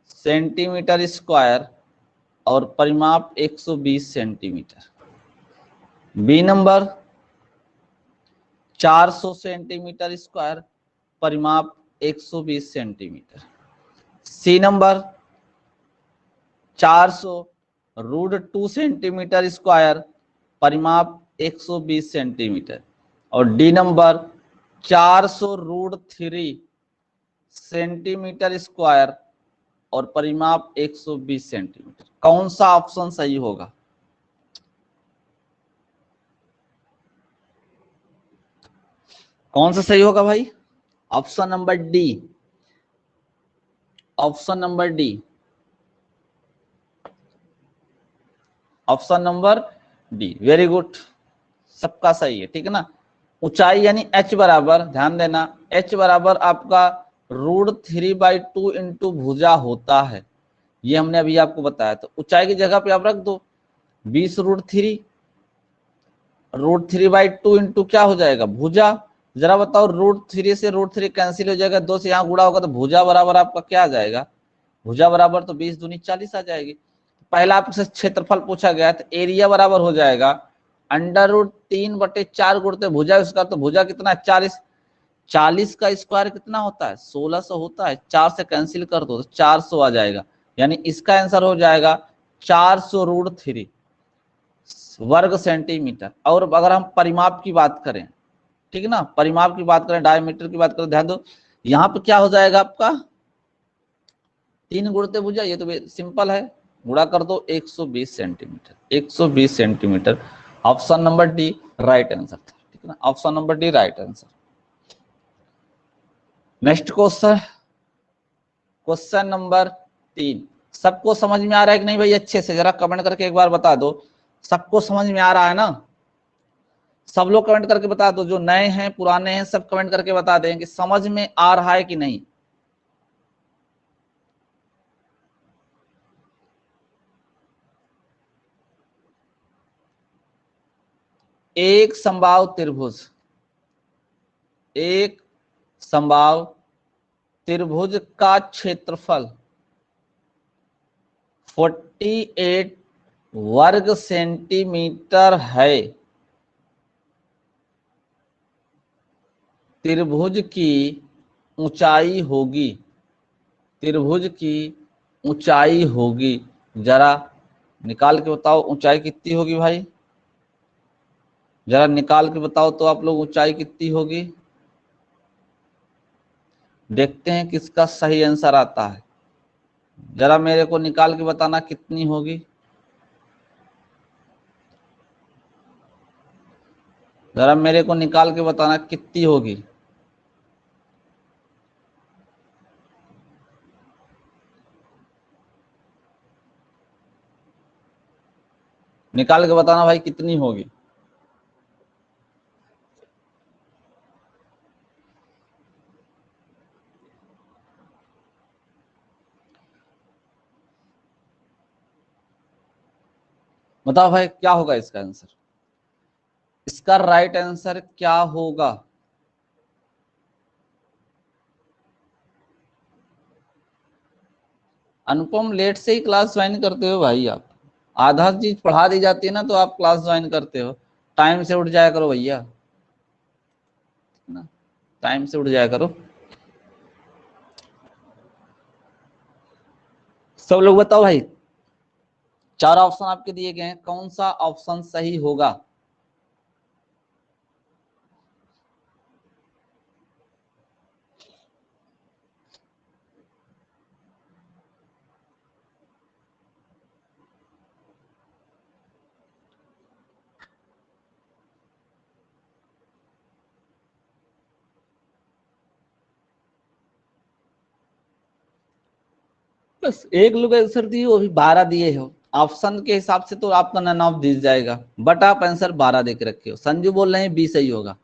सेंटीमीटर स्क्वायर और परिमाप 120 centimetre. B number 400 centimetre square, परिमाप 120 centimetre. C number 400√2 centimetre square, परिमाप 120 सेंटीमीटर। और डी नंबर 400√3 सेंटीमीटर स्क्वायर और परिमाप 120 सेंटीमीटर। कौन सा ऑप्शन सही होगा, कौन सा सही होगा भाई, option number D, option number D, option number D, very good, सबका सही है, ठीक है ना। ऊंचाई यानी h बराबर, ध्यान देना, h बराबर आपका √3/2 इंटू भुजा होता है, ये हमने अभी आपको बताया। तो ऊंचाई की जगह पे आप रख दो 20√3, √3/2 इंटू क्या हो जाएगा भुजा। जरा बताओ, √3 से √3 कैंसिल हो जाएगा, 2 से यहाँ गुणा होगा तो भुजा बराबर आपका क्या आ जाएगा, भुजा बराबर तो 20 दूनी 40 आ जाएगी। पहला आपसे क्षेत्रफल पूछा गया तो एरिया बराबर हो जाएगा √3/4 गुणते भुजा स्क्वायर, तो भुजा कितना है 40, 40 का स्क्वायर कितना होता है 1600 होता है, 4 से कैंसिल कर दो तो 400 आ जाएगा, यानी इसका आंसर हो जाएगा 400√3 वर्ग सेंटीमीटर। और अगर हम परिमाप की बात करें, ठीक है ना, परिमाप की बात करें, डायमीटर की बात करें, ध्यान दो यहाँ पे क्या हो जाएगा आपका 3 गुणते भुजा, ये तो सिंपल है, गुणा कर दो 120 centimetre, 120 centimetre. Option number D right answer था, ठीक है ना, option number D right answer. Next question, question number 3, सबको समझ में आ रहा है कि नहीं भाई, अच्छे से जरा कमेंट करके एक बार बता दो, सबको समझ में आ रहा है ना, सब लोग कमेंट करके बता दो, जो नए हैं पुराने हैं सब कमेंट करके बता दें कि समझ में आ रहा है कि नहीं। एक समबाहु त्रिभुज, एक समबाहु त्रिभुज का क्षेत्रफल 48 वर्ग सेंटीमीटर है, त्रिभुज की ऊंचाई होगी, त्रिभुज की ऊंचाई होगी, जरा निकाल के बताओ ऊंचाई कितनी होगी भाई, जरा निकाल के बताओ तो आप लोग ऊंचाई कितनी होगी। देखते हैं किसका सही आंसर आता है, जरा मेरे को निकाल के बताना कितनी होगी, जरा मेरे को निकाल के बताना कितनी होगी। निकाल के बताना भाई कितनी होगी। बताओ भाई क्या होगा इसका आंसर, इसका राइट आंसर क्या होगा। अनुपम लेट से ही क्लास ज्वाइन करते हो भाई आप, आधा चीज पढ़ा दी जाती है ना तो आप क्लास ज्वाइन करते हो, टाइम से उठ जाया करो भैया ना, टाइम से उठ जाया करो। सब लोग बताओ भाई, चार ऑप्शन आपके दिए गए हैं, कौन सा ऑप्शन सही होगा। बस एक लोग आंसर दिए, वो भी 12 दिए हो, ऑप्शन के हिसाब से तो आपका नन ऑफ दिस जाएगा, बट आप आंसर 12 दे के रखे हो। संजू बोल रहे हैं 20 सही होगा,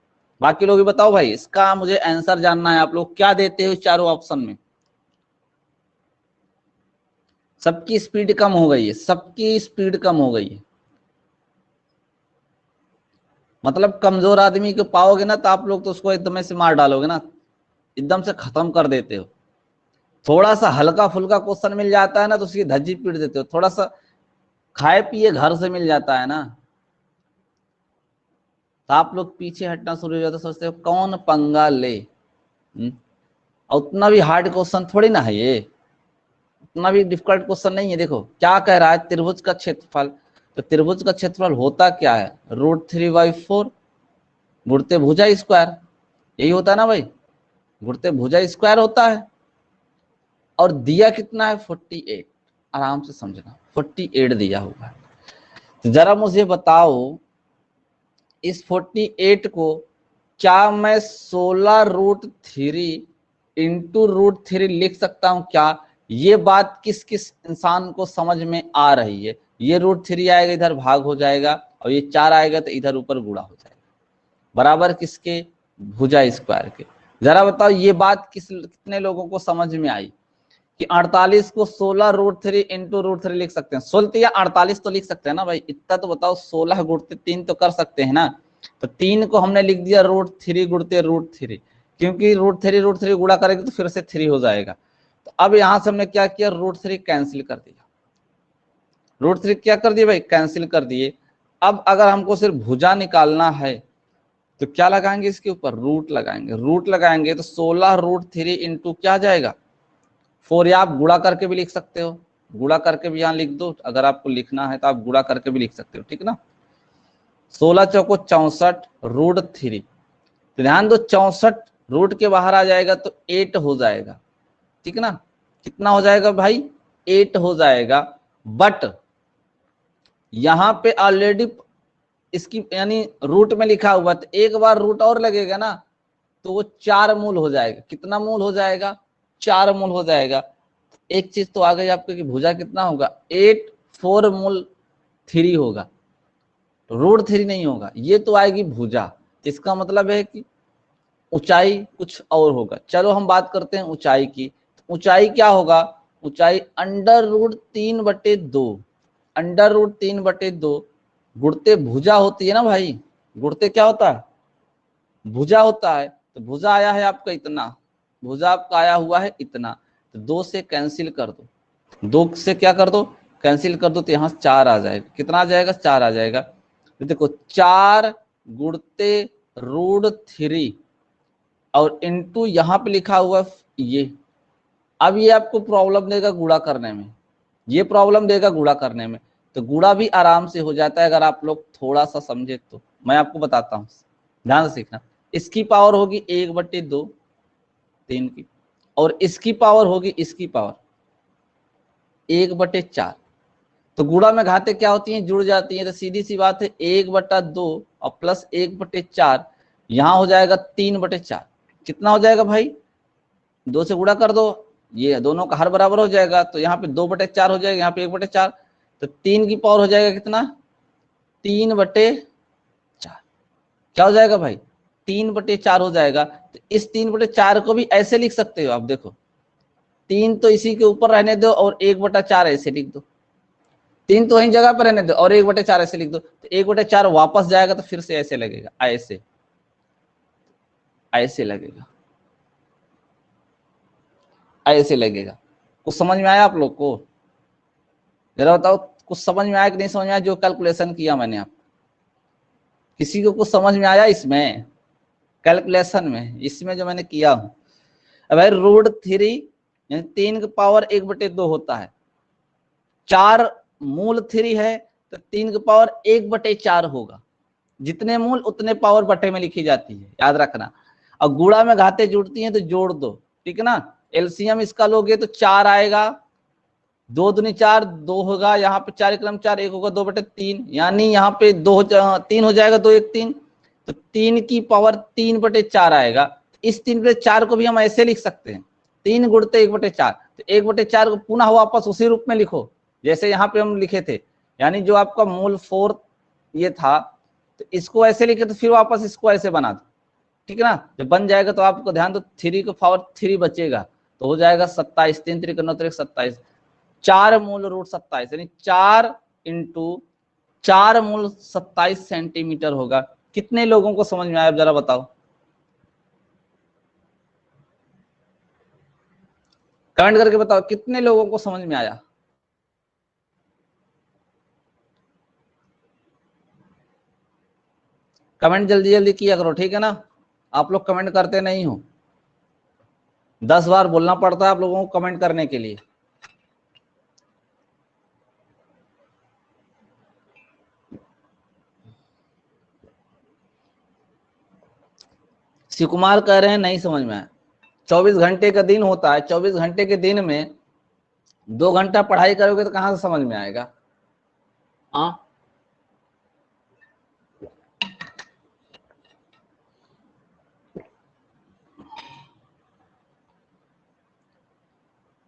बाकी लोग भी बताओ भाई, इसका मुझे आंसर जानना है, आप लोग क्या देते हो चारों ऑप्शन में। सबकी स्पीड कम हो गई है, सबकी स्पीड कम हो गई है, मतलब कमजोर आदमी को पाओगे ना तो आप लोग तो उसको एकदम से मार डालोगे ना, एकदम से खत्म कर देते हो। थोड़ा सा हल्का फुल्का क्वेश्चन मिल जाता है ना तो उसकी धज्जी पीट देते हो, थोड़ा सा खाए पिए घर से मिल जाता है ना तो आप लोग पीछे हटना शुरू हो जाते, सोचते हो कौन पंगा ले। और उतना भी हार्ड क्वेश्चन थोड़ी ना है ये, उतना भी डिफिकल्ट क्वेश्चन नहीं है। देखो क्या कह रहा है, त्रिभुज का क्षेत्रफल, तो त्रिभुज का क्षेत्रफल होता क्या है √3/4 गुणते भुजा स्क्वायर, यही होता है ना भाई, गुणते भुजा स्क्वायर होता है। और दिया कितना है 48, आराम से समझना 48 दिया हुआ है। तो जरा मुझे बताओ इस 48 को क्या मैं 16√3 इंटू √3 लिख सकता हूं क्या, ये बात किस किस इंसान को समझ में आ रही है? ये √3 आएगा, इधर भाग हो जाएगा, और ये 4 आएगा तो इधर ऊपर गुणा हो जाएगा, बराबर किसके? भुजा स्क्वायर के। जरा बताओ ये बात कितने लोगों को समझ में आई कि 48 को 16√3 इंटू √3 लिख सकते हैं? 16 या 48 तो लिख सकते हैं ना भाई, इतना तो बताओ, 16 गुणते 3 तो कर सकते हैं ना। तो 3 को हमने लिख दिया √3 गुणते √3, क्योंकि √3 गुणा करेंगे तो फिर से 3 हो जाएगा। तो अब यहां से हमने क्या किया, √3 कैंसिल कर दिया, √3 क्या कर दिए भाई, कैंसिल कर दिए। अब अगर हमको सिर्फ भुजा निकालना है तो क्या लगाएंगे, इसके ऊपर रूट लगाएंगे। रूट लगाएंगे तो 16√3 इंटू क्या आ जाएगा, 4, या आप गुणा करके भी लिख सकते हो, गुणा करके भी यहाँ लिख दो, अगर आपको लिखना है तो आप गुणा करके भी लिख सकते हो, ठीक ना। 16 चौको 64 √3, तो ध्यान दो 64 रूट के बाहर आ जाएगा तो 8 हो जाएगा, ठीक ना। कितना हो जाएगा भाई, 8 हो जाएगा। बट यहां पे ऑलरेडी इसकी यानी रूट में लिखा हुआ, तो एक बार रूट और लगेगा ना, तो वो 4 मूल हो जाएगा। कितना मूल हो जाएगा, 4 मूल हो जाएगा। एक चीज तो आ गई आपको कि भुजा कितना होगा, 8 4 मूल 3 होगा, √3 नहीं होगा, ये तो आएगी भुजा। इसका मतलब है कि ऊंचाई कुछ और होगा। चलो हम बात करते हैं ऊंचाई की। ऊंचाई क्या होगा, ऊंचाई √3/2, √3/2 गुणते भुजा होती है ना भाई, गुणते क्या होता है, भुजा होता है। तो भुजा आया है आपका इतना, भुजा आपका आया हुआ है इतना, तो 2 से कैंसिल कर दो, 2 से क्या कर दो, कैंसिल कर दो, तो यहाँ 4 आ जाएगा। कितना आ जाएगा, 4 आ जाएगा। तो देखो 4 गुणते √3 और इंटू यहाँ पे लिखा हुआ ये। अब ये आपको प्रॉब्लम देगा गुणा करने में, ये प्रॉब्लम देगा गुणा करने में। तो गुणा भी आराम से हो जाता है अगर आप लोग थोड़ा सा समझे तो। मैं आपको बताता हूँ, ध्यान से सीखना। इसकी पावर होगी 1/2 3 की, और इसकी पावर होगी, इसकी पावर 1/4। तो गुणा में घातें क्या होती हैं, जुड़ जाती हैं। तो सीधी सी बात है 1/2 और प्लस 1/4, यहां हो जाएगा 3/4। कितना हो जाएगा भाई, 2 से गुणा कर दो, ये दोनों का हर बराबर हो जाएगा, तो यहाँ पे 2/4 हो जाएगा, यहाँ पे 1/4। तो 3 की पावर हो जाएगा कितना, 3/4। क्या हो जाएगा भाई, 3/4 हो जाएगा। तो इस 3/4 को भी ऐसे लिख सकते हो आप, देखो 3 तो इसी के ऊपर रहने दो और 1/4 ऐसे लिख दो, 3 तो वही जगह पर रहने दो और 1/4 ऐसे लिख दो। तो 1/4 वापस जाएगा तो फिर से ऐसे लगेगा, ऐसे ऐसे लगेगा, ऐसे लगेगा। कुछ समझ में आया आप लोग को, जरा बताओ कुछ समझ में आया कि नहीं समझ में आया जो कैलकुलेशन किया मैंने? आप किसी को कुछ समझ में आया इसमें, कैलकुलेशन में, इसमें जो मैंने किया हूं? अब भाई √3 यानी 3 की पावर 1/2 होता है, 4 मूल 3 है तो 3 की पावर 1/4 होगा। जितने मूल उतने पावर बटे में लिखी जाती है, याद रखना। और गुणा में घाते जुड़ती हैं तो जोड़ दो, ठीक है ना। एलसीएम इसका लोगे तो 4 आएगा, 2 दूनी 4, 2 होगा, यहाँ पे 4 क्रम 4, 1 होगा 2/3, यानी यहाँ पे 3 हो जाएगा, 2 1 3। तो 3 की पावर 3/4 आएगा। इस 3/4 को भी हम ऐसे लिख सकते हैं, 3 गुणते 1/4। तो 1/4 को पुनः वापस उसी रूप में लिखो जैसे यहाँ पे हम लिखे थे, यानी जो आपका मूल 4 ये था, तो इसको ऐसे लिखे तो फिर वापस इसको ऐसे बना दो, ठीक है ना। जब बन जाएगा तो आपको ध्यान दो 3 को पावर 3 बचेगा, तो हो जाएगा 27, 3 3 9 3 27, 4 मूल √27, यानी 4 इंटू 4 मूल 27 सेंटीमीटर होगा। कितने लोगों को समझ में आया जरा बताओ, कमेंट करके बताओ कितने लोगों को समझ में आया। कमेंट जल्दी जल्दी किया करो, ठीक है ना। आप लोग कमेंट करते नहीं हो, 10 बार बोलना पड़ता है आप लोगों को कमेंट करने के लिए। शिव कुमार कह रहे हैं नहीं समझ में आया। 24 घंटे का दिन होता है, 24 घंटे के दिन में 2 घंटा पढ़ाई करोगे तो कहां से समझ में आएगा? हाँ,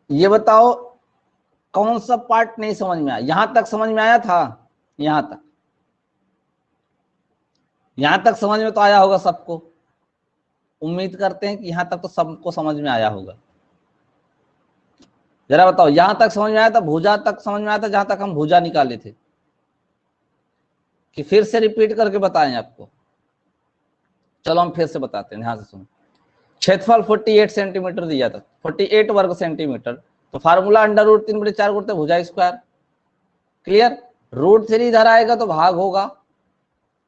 ये बताओ कौन सा पार्ट नहीं समझ में आया? यहां तक समझ में आया था? यहां तक, यहां तक समझ में तो आया होगा सबको। उम्मीद करते हैं कि यहां तक तो सबको समझ में आया होगा। जरा बताओ, यहां तक समझ में आया था? भुजा तक समझ में आया था, जहां तक हम भुजा निकाले थे? कि फिर से रिपीट करके बताएं आपको? चलो हम फिर से बताते हैं, ध्यान से सुनो। क्षेत्रफल 48 सेंटीमीटर दिया था, 48 वर्ग सेंटीमीटर। तो फार्मूला √3/4 गुणित भुजा स्क्वायर। क्लियर? √3 इधर आएगा तो भाग होगा,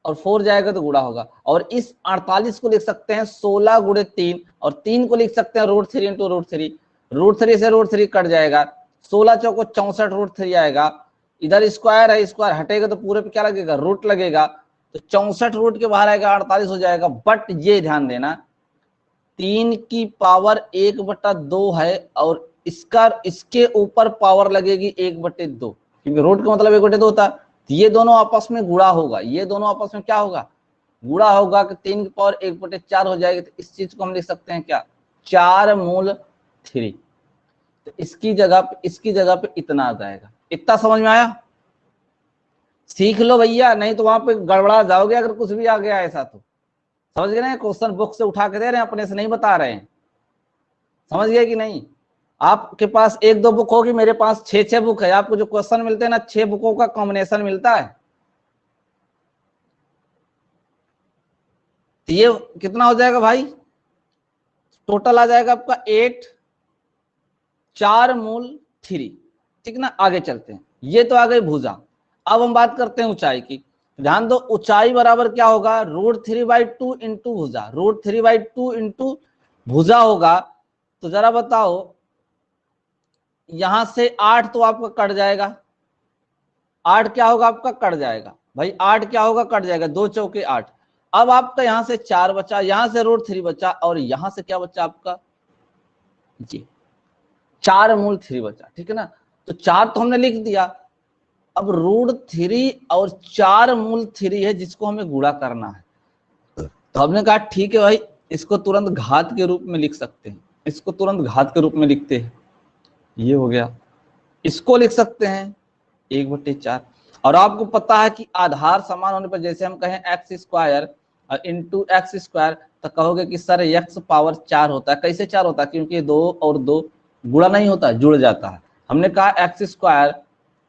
और 4 जाएगा तो गुणा होगा। और इस 48 को लिख सकते हैं 16 गुणे 3, और 3 को लिख सकते हैं √3 इंटू √3। √3 से √3 कट जाएगा, 16 चौको 64 √3 आएगा। इधर स्क्वायर है, स्क्वायर हटेगा तो पूरे पे क्या लगेगा? रूट लगेगा। तो 64 रूट के बाहर आएगा, 48 हो जाएगा। बट ये ध्यान देना, 3 की पावर 1/2 है, और इसका इसके ऊपर पावर लगेगी 1/2, क्योंकि रूट का मतलब 1/2 होता है। ये दोनों आपस में गुणा होगा, ये दोनों आपस में क्या होगा? गुणा होगा, कि 3 की पावर 1/4 हो जाएगी। तो इस चीज को हम लिख सकते हैं क्या? 4√3। तो इसकी जगह पे इतना आ जाएगा। इतना समझ में आया? सीख लो भैया, नहीं तो वहां पे गड़बड़ा जाओगे अगर कुछ भी आ गया ऐसा तो। समझ गए ना? क्वेश्चन बुक से उठा के दे रहे हैं, अपने से नहीं बता रहे हैं। समझ गए कि नहीं? आपके पास 1-2 बुक होगी, मेरे पास 6-6 बुक है। आपको जो क्वेश्चन मिलते हैं ना, 6 बुकों का कॉम्बिनेशन मिलता है। तो ये कितना हो जाएगा भाई? टोटल आ जाएगा आपका 8 4√3। ठीक ना? आगे चलते हैं। ये तो आ गई भुजा। अब हम बात करते हैं ऊंचाई की। ध्यान दो, ऊंचाई बराबर क्या होगा? √3/2 इंटू भुजा। √3/2 इंटू भुजा होगा। तो जरा बताओ, यहां से 8 तो आपका कट जाएगा। 8 क्या होगा आपका? कट जाएगा भाई। 8 क्या होगा? कट जाएगा। 2 चौके 8। अब आपका यहां से 4 बचा, यहां से √3 बचा, और यहां से क्या बचा आपका? जी, 4√3 बचा। ठीक है ना? तो 4 तो हमने लिख दिया। अब √3 और 4√3 है, जिसको हमें गुणा करना है। तो हमने कहा ठीक है भाई, इसको तुरंत घात के रूप में लिख सकते हैं। इसको तुरंत घात के रूप में लिखते हैं। ये हो गया। इसको लिख सकते हैं 1/4। और आपको पता है कि आधार समान होने पर, जैसे हम कहें x² इंटू x², तो कहोगे कि सर x पावर 4 होता है। कैसे 4 होता है? क्योंकि 2 और 2 गुणा नहीं होता, जुड़ जाता है। हमने कहा x²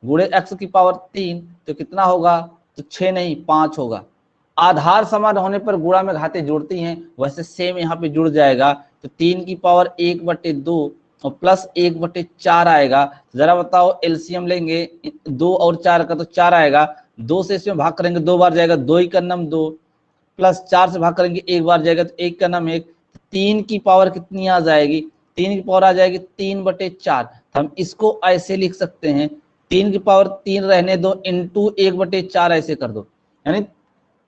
गुणे x की पावर 3, तो कितना होगा? तो 6 नहीं 5 होगा। आधार समान होने पर गुणा में घातें जुड़ती हैं, वैसे सेम यहाँ पे जुड़ जाएगा। तो 3 की पावर 1/2 और प्लस 1/4 आएगा। जरा बताओ, एलसीएम लेंगे 2 और 4 का तो 4 आएगा। 2 से इसमें भाग करेंगे 2 बार जाएगा, 2 का नम 2, प्लस 4 से भाग करेंगे 1 बार जाएगा, तो 1 का नम 1। 3 की पावर कितनी आ जाएगी? 3 की पावर आ जाएगी 3/4। हम इसको ऐसे लिख सकते हैं, 3 की पावर 3 रहने दो, इंटू 1/4 ऐसे कर दो। यानी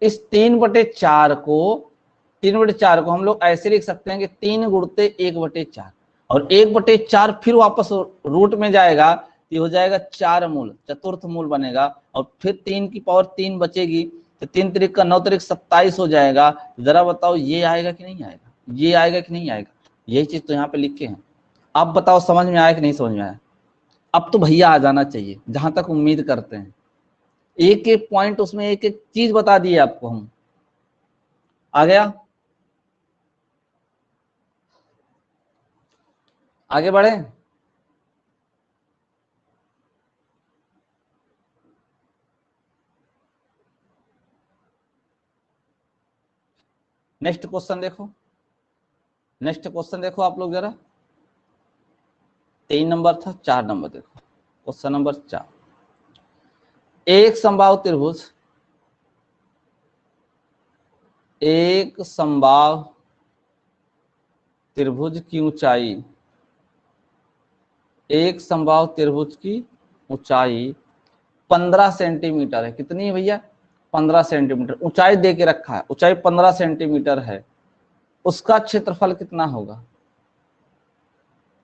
इस 3/4 को हम लोग ऐसे लिख सकते हैं कि 3 गुणते 1/4, और 1/4 फिर वापस रूट में जाएगा, ये हो जाएगा 4 मूल, चतुर्थ मूल बनेगा। और फिर 3 की पावर 3 बचेगी, तो 3 त्रिक का 9 त्रिक 27 हो जाएगा। जरा बताओ, ये आएगा कि नहीं आएगा? ये आएगा कि नहीं आएगा? यही चीज तो यहाँ पे लिखे हैं। आप बताओ, समझ में आया कि नहीं समझ में आया? अब तो भैया आ जाना चाहिए, जहां तक उम्मीद करते हैं। एक एक पॉइंट उसमें एक एक चीज बता दिए आपको हम। आ गया? आगे बढ़े? नेक्स्ट क्वेश्चन देखो। नेक्स्ट क्वेश्चन देखो आप लोग जरा। 3 नंबर था, 4 नंबर देखो। Question number 4। एक समबाहु त्रिभुज, एक समबाहु त्रिभुज की ऊंचाई, एक समबाहु त्रिभुज की ऊंचाई 15 सेंटीमीटर है। कितनी है भैया? 15 सेंटीमीटर ऊंचाई दे के रखा है। ऊंचाई 15 सेंटीमीटर है। उसका क्षेत्रफल कितना होगा?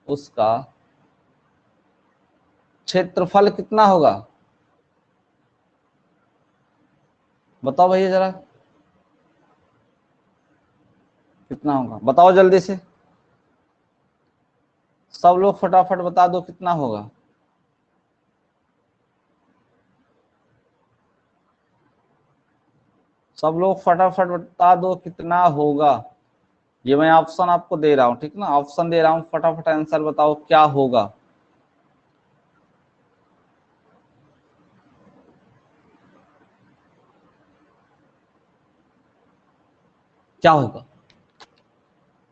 उसका क्षेत्रफल कितना होगा? बताओ भैया जरा, कितना होगा? बताओ जल्दी से। सब लोग फटाफट बता दो कितना होगा। सब लोग फटाफट बता दो कितना होगा। ये मैं ऑप्शन आपको दे रहा हूं, ठीक ना, ऑप्शन दे रहा हूं, फटाफट आंसर बताओ क्या होगा। क्या होगा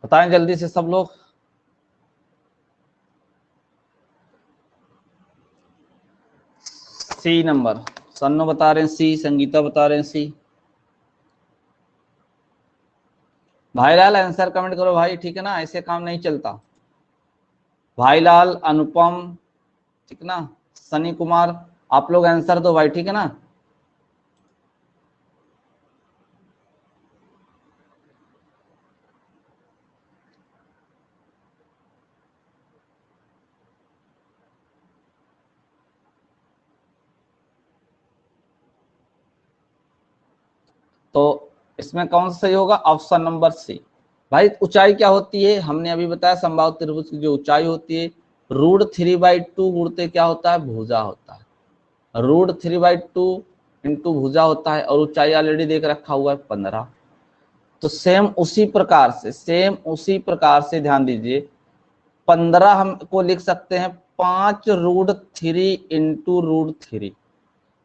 बताएं जल्दी से सब लोग। सी नंबर, सन्नो बता रहे हैं सी, संगीता बता रहे हैं सी। भाई लाल आंसर कमेंट करो भाई, ठीक है ना, ऐसे काम नहीं चलता। भाई लाल, अनुपम, ठीक ना, सनी कुमार, आप लोग आंसर दो भाई, ठीक है ना। तो इसमें कौन सा सही होगा, ऑप्शन नंबर सी। भाई ऊंचाई क्या होती है, हमने अभी बताया समबाहु त्रिभुज की जो ऊंचाई होती है √3/2 गुणते क्या होता है, भुजा होता है। √3/2 इंटू भुजा होता है, और ऊंचाई ऑलरेडी देख रखा हुआ है 15। तो सेम उसी प्रकार से, सेम उसी प्रकार से ध्यान दीजिए, 15 हमको लिख सकते हैं 5√3 इंटू √3,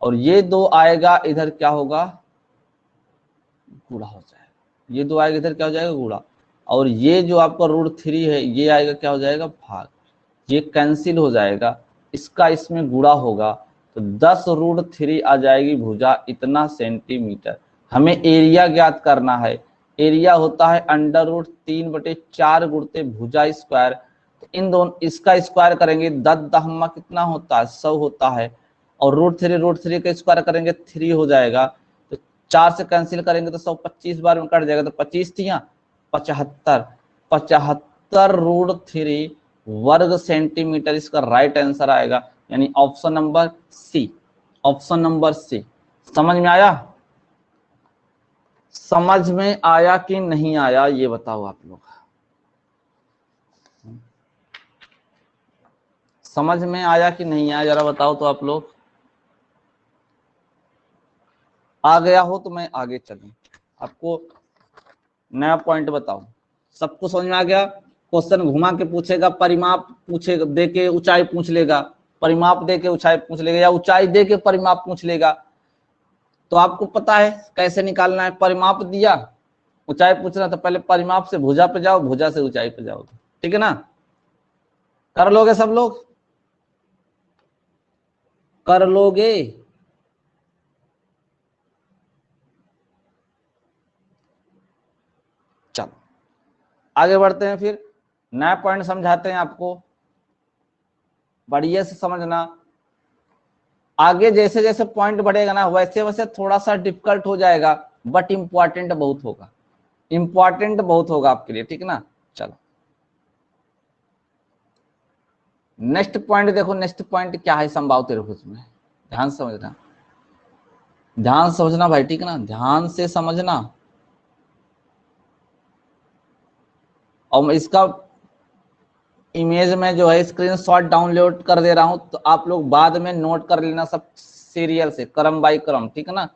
और ये दो आएगा इधर क्या होगा, गुणा हो जाएगा। ये दो आएगा इधर क्या हो जाएगा, गुणा। और ये जो आपका √3 है ये आएगा क्या हो जाएगा, भाग। ये कैंसिल हो जाएगा, इसका इसमें गुणा होगा, तो 10√3 आ जाएगी भुजा इतना सेंटीमीटर। हमें एरिया ज्ञात करना है, एरिया होता है √3/4 गुणते भुजा स्क्वायर। तो इन दोनों, इसका स्क्वायर करेंगे 10 दहम्मा कितना होता है, 100 होता है, और √3 का स्क्वायर करेंगे 3 हो जाएगा। तो 4 से कैंसिल करेंगे तो 100 25 बार में कट जाएगा, तो 25 तिया 75, 75√3 वर्ग सेंटीमीटर इसका राइट आंसर आएगा, यानी option number C. Option number C. समझ में आया, समझ में आया कि नहीं आया ये बताओ आप लोग। समझ में आया कि नहीं आया जरा बताओ तो आप लोग। आ गया हो तो मैं आगे चलूं, आपको नया पॉइंट बताओ। सबको समझ में आ गया। क्वेश्चन घुमा के पूछेगा, परिमाप पूछेगा, दे के ऊंचाई पूछ लेगा, परिमाप दे के ऊंचाई पूछ लेगा, या ऊंचाई दे के परिमाप पूछ लेगा। तो आपको पता है कैसे निकालना है। परिमाप दिया, ऊंचाई पूछना, तो पहले परिमाप से भुजा पे जाओ, भुजा से ऊंचाई पे जाओ, ठीक है ना। कर लोगे सब लोग, कर लोगे। चलो आगे बढ़ते हैं, फिर नया पॉइंट समझाते हैं आपको, बढ़िया से समझना। आगे जैसे जैसे पॉइंट बढ़ेगा ना वैसे वैसे थोड़ा सा डिफिकल्ट हो जाएगा, बट इंपॉर्टेंट बहुत होगा, इंपॉर्टेंट बहुत होगा आपके लिए, ठीक है ना। चलो नेक्स्ट पॉइंट देखो, नेक्स्ट पॉइंट क्या है समबाहु त्रिभुज में, ध्यान समझना, ध्यान समझना भाई, ठीक है ना, ध्यान से समझना। और इसका इमेज में जो है स्क्रीनशॉट डाउनलोड कर दे रहा हूं, तो आप लोग बाद में नोट कर लेना सब सीरियल से, क्रम बाय क्रम, ठीक है ना,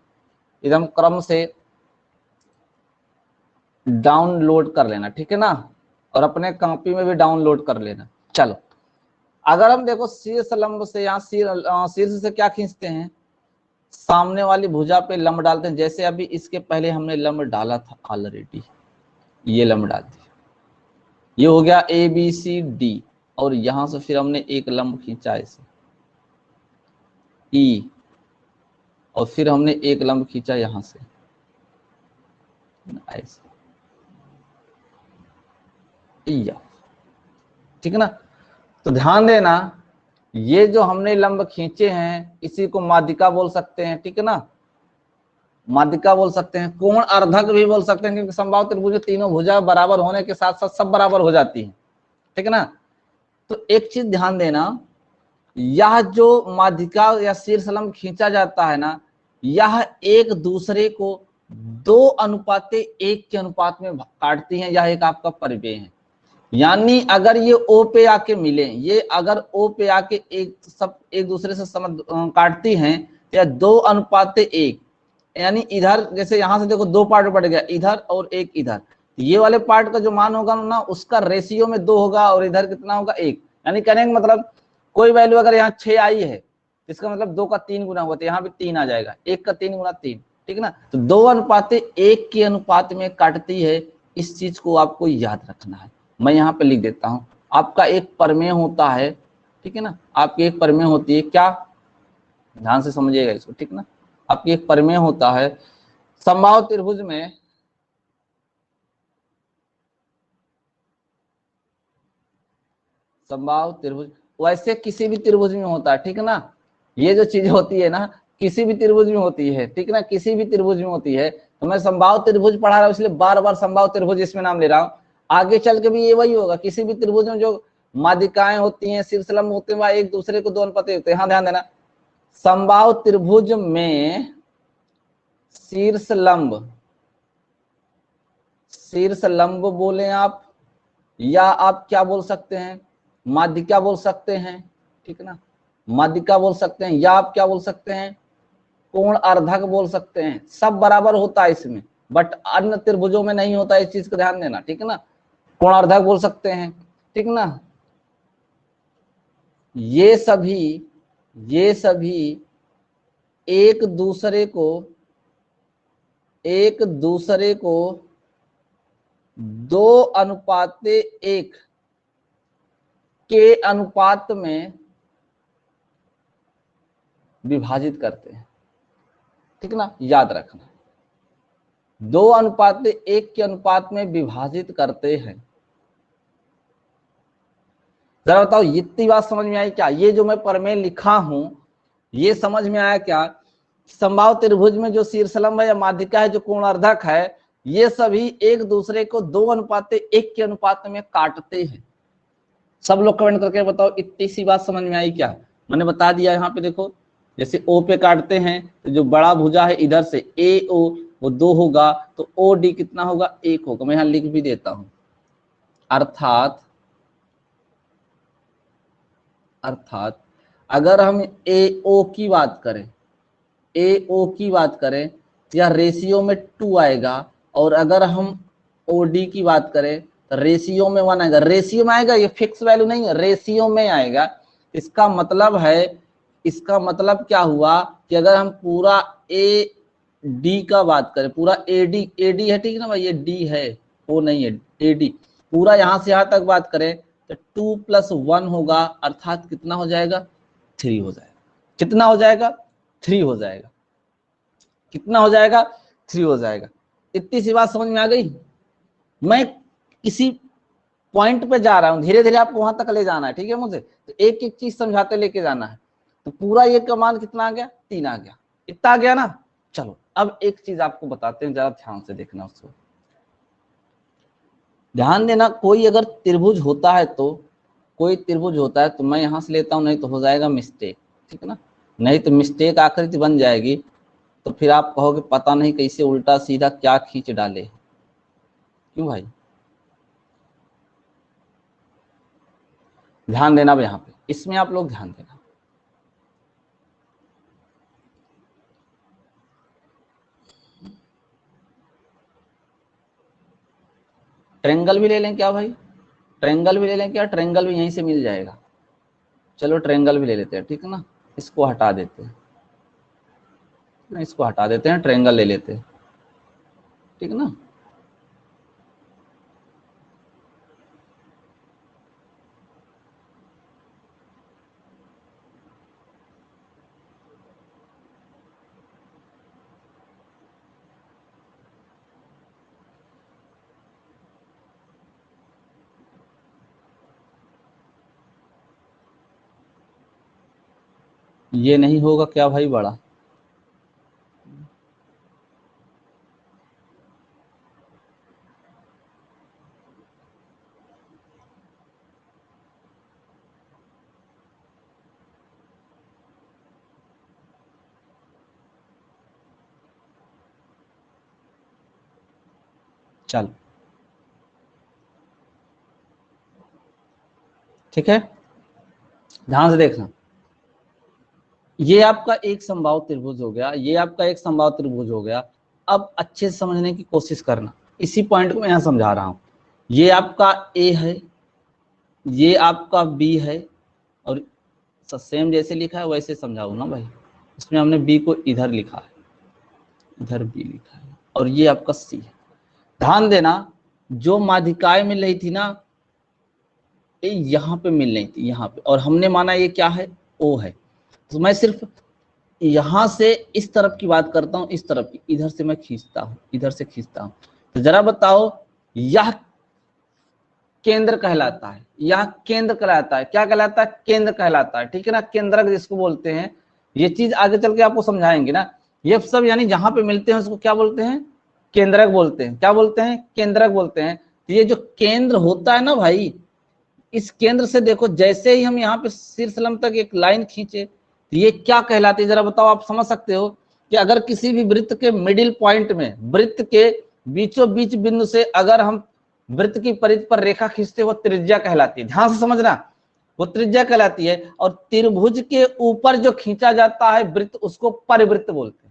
एकदम क्रम से डाउनलोड कर लेना, ठीक है ना, और अपने कॉपी में भी डाउनलोड कर लेना। चलो अगर हम देखो शीर्ष लंब से, यहाँ शीर्ष से क्या खींचते हैं, सामने वाली भुजा पे लंब डालते हैं, जैसे अभी इसके पहले हमने लंब डाला था ऑलरेडी, ये लंब डाल दिया, ये हो गया ABCD, और यहां से फिर हमने एक लंब खींचा ऐसे E, और फिर हमने एक लंब खींचा यहां से ऐसे, ठीक है ना। तो ध्यान देना, ये जो हमने लंब खींचे हैं इसी को माध्यिका बोल सकते हैं, ठीक है ना, माध्यिका बोल सकते हैं, कोण अर्धक भी बोल सकते हैं, क्योंकि समबाहु त्रिभुज में तीनों भुजा बराबर होने के साथ साथ सब बराबर हो जाती है, ठीक है ना। तो एक चीज ध्यान देना, यह जो माध्यिका या शीर्ष लंब खींचा जाता है ना, यह एक दूसरे को 2:1 के अनुपात में काटती हैं, यह एक आपका परिमेय है। यानी अगर ये ओ पे आके मिले, ये अगर ओ पे आके एक दूसरे से काटती हैं, या 2:1, यानी इधर जैसे यहां से देखो 2 पार्ट बढ़ गया, इधर और एक इधर, ये वाले पार्ट का जो मान होगा ना उसका रेशियो में 2 होगा और इधर कितना होगा 1। यानी कहने का मतलब कोई वैल्यू अगर यहाँ 6 आई है, इसका मतलब 2 का 3 गुना हुआ, तो यहाँ भी 3 आ जाएगा, 1 का 3 गुना 3, ठीक है ना। तो 2:1 के अनुपात में काटती है, इस चीज को आपको याद रखना है। मैं यहाँ पे लिख देता हूँ, आपका एक प्रमेय होता है, ठीक है ना, आपकी एक प्रमेय होती है, क्या, ध्यान से समझिएगा इसको, ठीक ना। आपकी एक प्रमेय होता है, समबाहु त्रिभुज में समबाहु त्रिभुज वैसे किसी भी त्रिभुज में होता है, ठीक है ना। ये जो चीज होती है ना, किसी भी त्रिभुज में होती है, ठीक ना, किसी भी त्रिभुज में होती है। तो मैं समबाहु त्रिभुज पढ़ा रहा हूँ इसलिए बार बार समबाहु त्रिभुज इसमें नाम ले रहा हूँ। आगे चल के भी ये वही होगा, किसी भी त्रिभुज में जो माध्यिकाएं होती हैं, शीर्षलंब होते हैं, वह एक दूसरे को 2 अनुपात होते हैं। हाँ ध्यान देना, समबाहु त्रिभुज में शीर्षलंब, शीर्षलंब बोले आप, या आप क्या बोल सकते हैं, माध्यिका बोल सकते हैं, ठीक है ना, माध्यिका बोल सकते हैं, या आप क्या बोल सकते हैं, कोण अर्धक बोल सकते हैं, सब बराबर होता है इसमें, बट अन्य त्रिभुजों में नहीं होता, इस चीज का ध्यान देना, ठीक है ना। कोण अर्धक बोल सकते हैं, ठीक ना। ये सभी ये सभी एक दूसरे को एक दूसरे को 2:1 के अनुपात में विभाजित करते हैं, ठीक ना, याद रखना, 2:1 के अनुपात में विभाजित करते हैं। जरा बताओ इतनी बात समझ में आई क्या, ये जो मैं प्रमेय लिखा हूं ये समझ में आया क्या। समबाहु त्रिभुज में जो शीर्षलंब है या माध्यिका है, जो कोणार्धक है, ये सभी एक दूसरे को 2:1 के अनुपात में काटते हैं। सब लोग कमेंट करके बताओ इतनी सी बात समझ में आई क्या। मैंने बता दिया, यहाँ पे देखो, जैसे ओ पे काटते हैं तो जो बड़ा भुजा है इधर से ए ओ वो 2 होगा, तो ओ डी कितना होगा 1 होगा। मैं यहाँ लिख भी देता हूं, अर्थात अर्थात अगर हम ए ओ की बात करें, ए ओ की बात करें, या रेशियो में 2 आएगा, और अगर हम ओ डी की बात करें तो रेशियो में 1 आएगा। रेशियो में आएगा, ये फिक्स वैल्यू नहीं है, रेशियो में आएगा। इसका मतलब है, इसका मतलब क्या हुआ कि अगर हम पूरा ए डी का बात करें, पूरा ए डी है, ठीक है ना भाई, ये डी है, वो नहीं है, ए डी, पूरा यहां से यहां तक बात करें तो 2 + 1 होगा, अर्थात कितना हो जाएगा 3 हो जाएगा। कितना हो जाएगा 3 हो जाएगा। कितना हो जाएगा 3 हो जाएगा। इतनी सी बात समझ में आ गई। मैं किसी पॉइंट पे जा रहा हूं, धीरे धीरे आपको वहां तक ले जाना है, ठीक है मुझे, तो एक एक चीज समझाते लेके जाना है। तो पूरा ये का मान कितना आ गया 3 आ गया, इतना आ गया ना। चलो अब एक चीज आपको बताते हैं, जरा ध्यान से देखना, उसको ध्यान देना। कोई अगर त्रिभुज होता है तो कोई त्रिभुज होता है तो मैं यहां से लेता हूं, नहीं तो हो जाएगा मिस्टेक, ठीक है ना, नहीं तो मिस्टेक आकृति बन जाएगी, तो फिर आप कहोगे पता नहीं कैसे उल्टा सीधा क्या खींच डाले। क्यों भाई, ध्यान देना अब यहाँ पे, इसमें आप लोग ध्यान देना। ट्रेंगल भी ले लें क्या भाई, ट्रेंगल भी ले लें क्या, ट्रेंगल भी यहीं से मिल जाएगा। चलो ट्रेंगल भी ले लेते हैं, ठीक है ना, इसको हटा देते हैं, इसको हटा देते हैं, ट्रेंगल ले लेते हैं, ठीक है ना। ये नहीं होगा क्या भाई बड़ा, चल ठीक है, ध्यान से देखना, ये आपका एक समबाहु त्रिभुज हो गया, ये आपका एक समबाहु त्रिभुज हो गया। अब अच्छे से समझने की कोशिश करना, इसी पॉइंट को मैं यहां समझा रहा हूं। ये आपका ए है, ये आपका बी है, और सेम जैसे लिखा है वैसे समझाऊ ना भाई। इसमें हमने बी को इधर लिखा है, इधर बी लिखा है, और ये आपका सी है। ध्यान देना, जो माध्यिकाएं मिल रही थी ना, ये यहाँ पे मिल रही थी, यहाँ पे, और हमने माना ये क्या है, ओ है। तो मैं सिर्फ यहां से इस तरफ की बात करता हूं, इस तरफ की, इधर से मैं खींचता हूं, इधर से खींचता हूं। तो जरा बताओ, यह केंद्र कहलाता है, यह केंद्र कहलाता है, क्या कहलाता है, केंद्र कहलाता है, ठीक है ना, केंद्रक जिसको बोलते हैं। ये चीज आगे चल के आपको समझाएंगे ना, ये सब यानी जहां पे मिलते हैं उसको क्या बोलते हैं, केंद्रक बोलते हैं। क्या बोलते हैं, केंद्रक बोलते हैं। तो ये जो केंद्र होता है ना भाई, इस केंद्र से देखो, जैसे ही हम यहाँ पे शीर्षलम तक एक लाइन खींचे, तो ये क्या कहलाती है, जरा बताओ। आप समझ सकते हो कि अगर किसी भी वृत्त के मिडिल पॉइंट में, वृत्त के बीचों बीच बिंदु से अगर हम वृत्त की परिधि पर रेखा खींचते, वो त्रिज्या कहलाती है। ध्यान से समझना, वो त्रिज्या कहलाती है। और त्रिभुज के ऊपर जो खींचा जाता है वृत्त, उसको परिवृत्त बोलते हैं।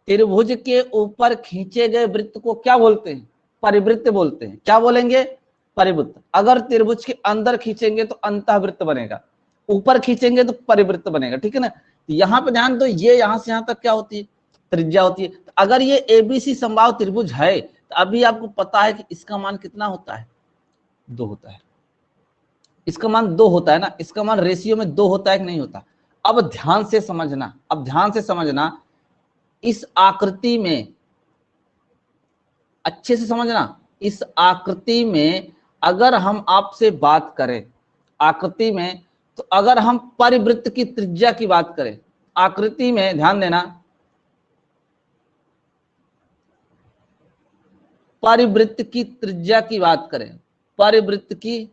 त्रिभुज के ऊपर खींचे गए वृत्त को क्या बोलते हैं, परिवृत्त बोलते हैं। क्या बोलेंगे, परिवृत्त। अगर त्रिभुज के अंदर खींचेंगे तो अंतःवृत्त बनेगा, ऊपर खींचेंगे तो परिवृत्त बनेगा, ठीक है ना। यहाँ पे ध्यान दो, ये यहां से यहां तक क्या होती है, त्रिज्या होती है। तो अगर ये एबीसी समबाहु त्रिभुज है, तो अभी आपको पता है कि इसका मान कितना होता है, 2 होता है। इसका मान 2 होता है ना, इसका मान रेशियो में 2 होता है कि नहीं होता। अब ध्यान से समझना, अब ध्यान से समझना, इस आकृति में अच्छे से समझना, इस आकृति में अगर हम आपसे बात करें, आकृति में, तो अगर हम परिवृत्त की त्रिज्या की बात करें, आकृति में ध्यान देना, परिवृत्त की त्रिज्या की बात करें, परिवृत्त की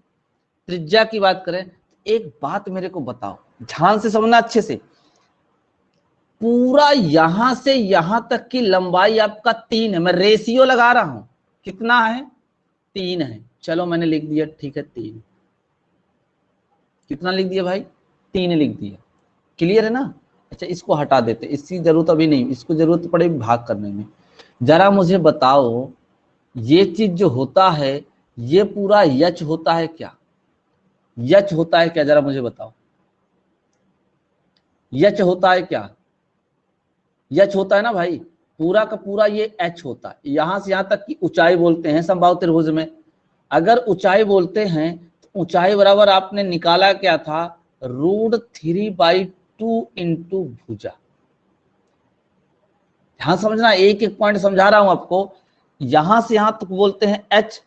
त्रिज्या की बात करें, एक बात मेरे को बताओ, ध्यान से समझना अच्छे से। पूरा यहां से यहां तक की लंबाई आपका 3 है, मैं रेशियो लगा रहा हूं, कितना है, 3 है। चलो मैंने लिख दिया, ठीक है 3, कितना लिख दिया भाई, 3 लिख दिया, क्लियर है ना। अच्छा इसको हटा देते, इसकी जरूरत अभी नहीं, इसको जरूरत पड़ेगी भाग करने में। जरा मुझे बताओ, ये चीज जो होता है, ये पूरा यच होता है क्या, यच होता है क्या, जरा मुझे बताओ, यच होता है क्या, यच होता है ना भाई, पूरा का पूरा ये एच होता है। यहां से यहां तक की ऊंचाई बोलते हैं समबाहु त्रिभुज में। अगर ऊंचाई बोलते हैं तो ऊंचाई बराबर आपने निकाला क्या था, √3/2 इंटू भुजा। ध्यान समझना, एक एक पॉइंट समझा रहा हूं आपको। यहां से यहां तक बोलते हैं एच,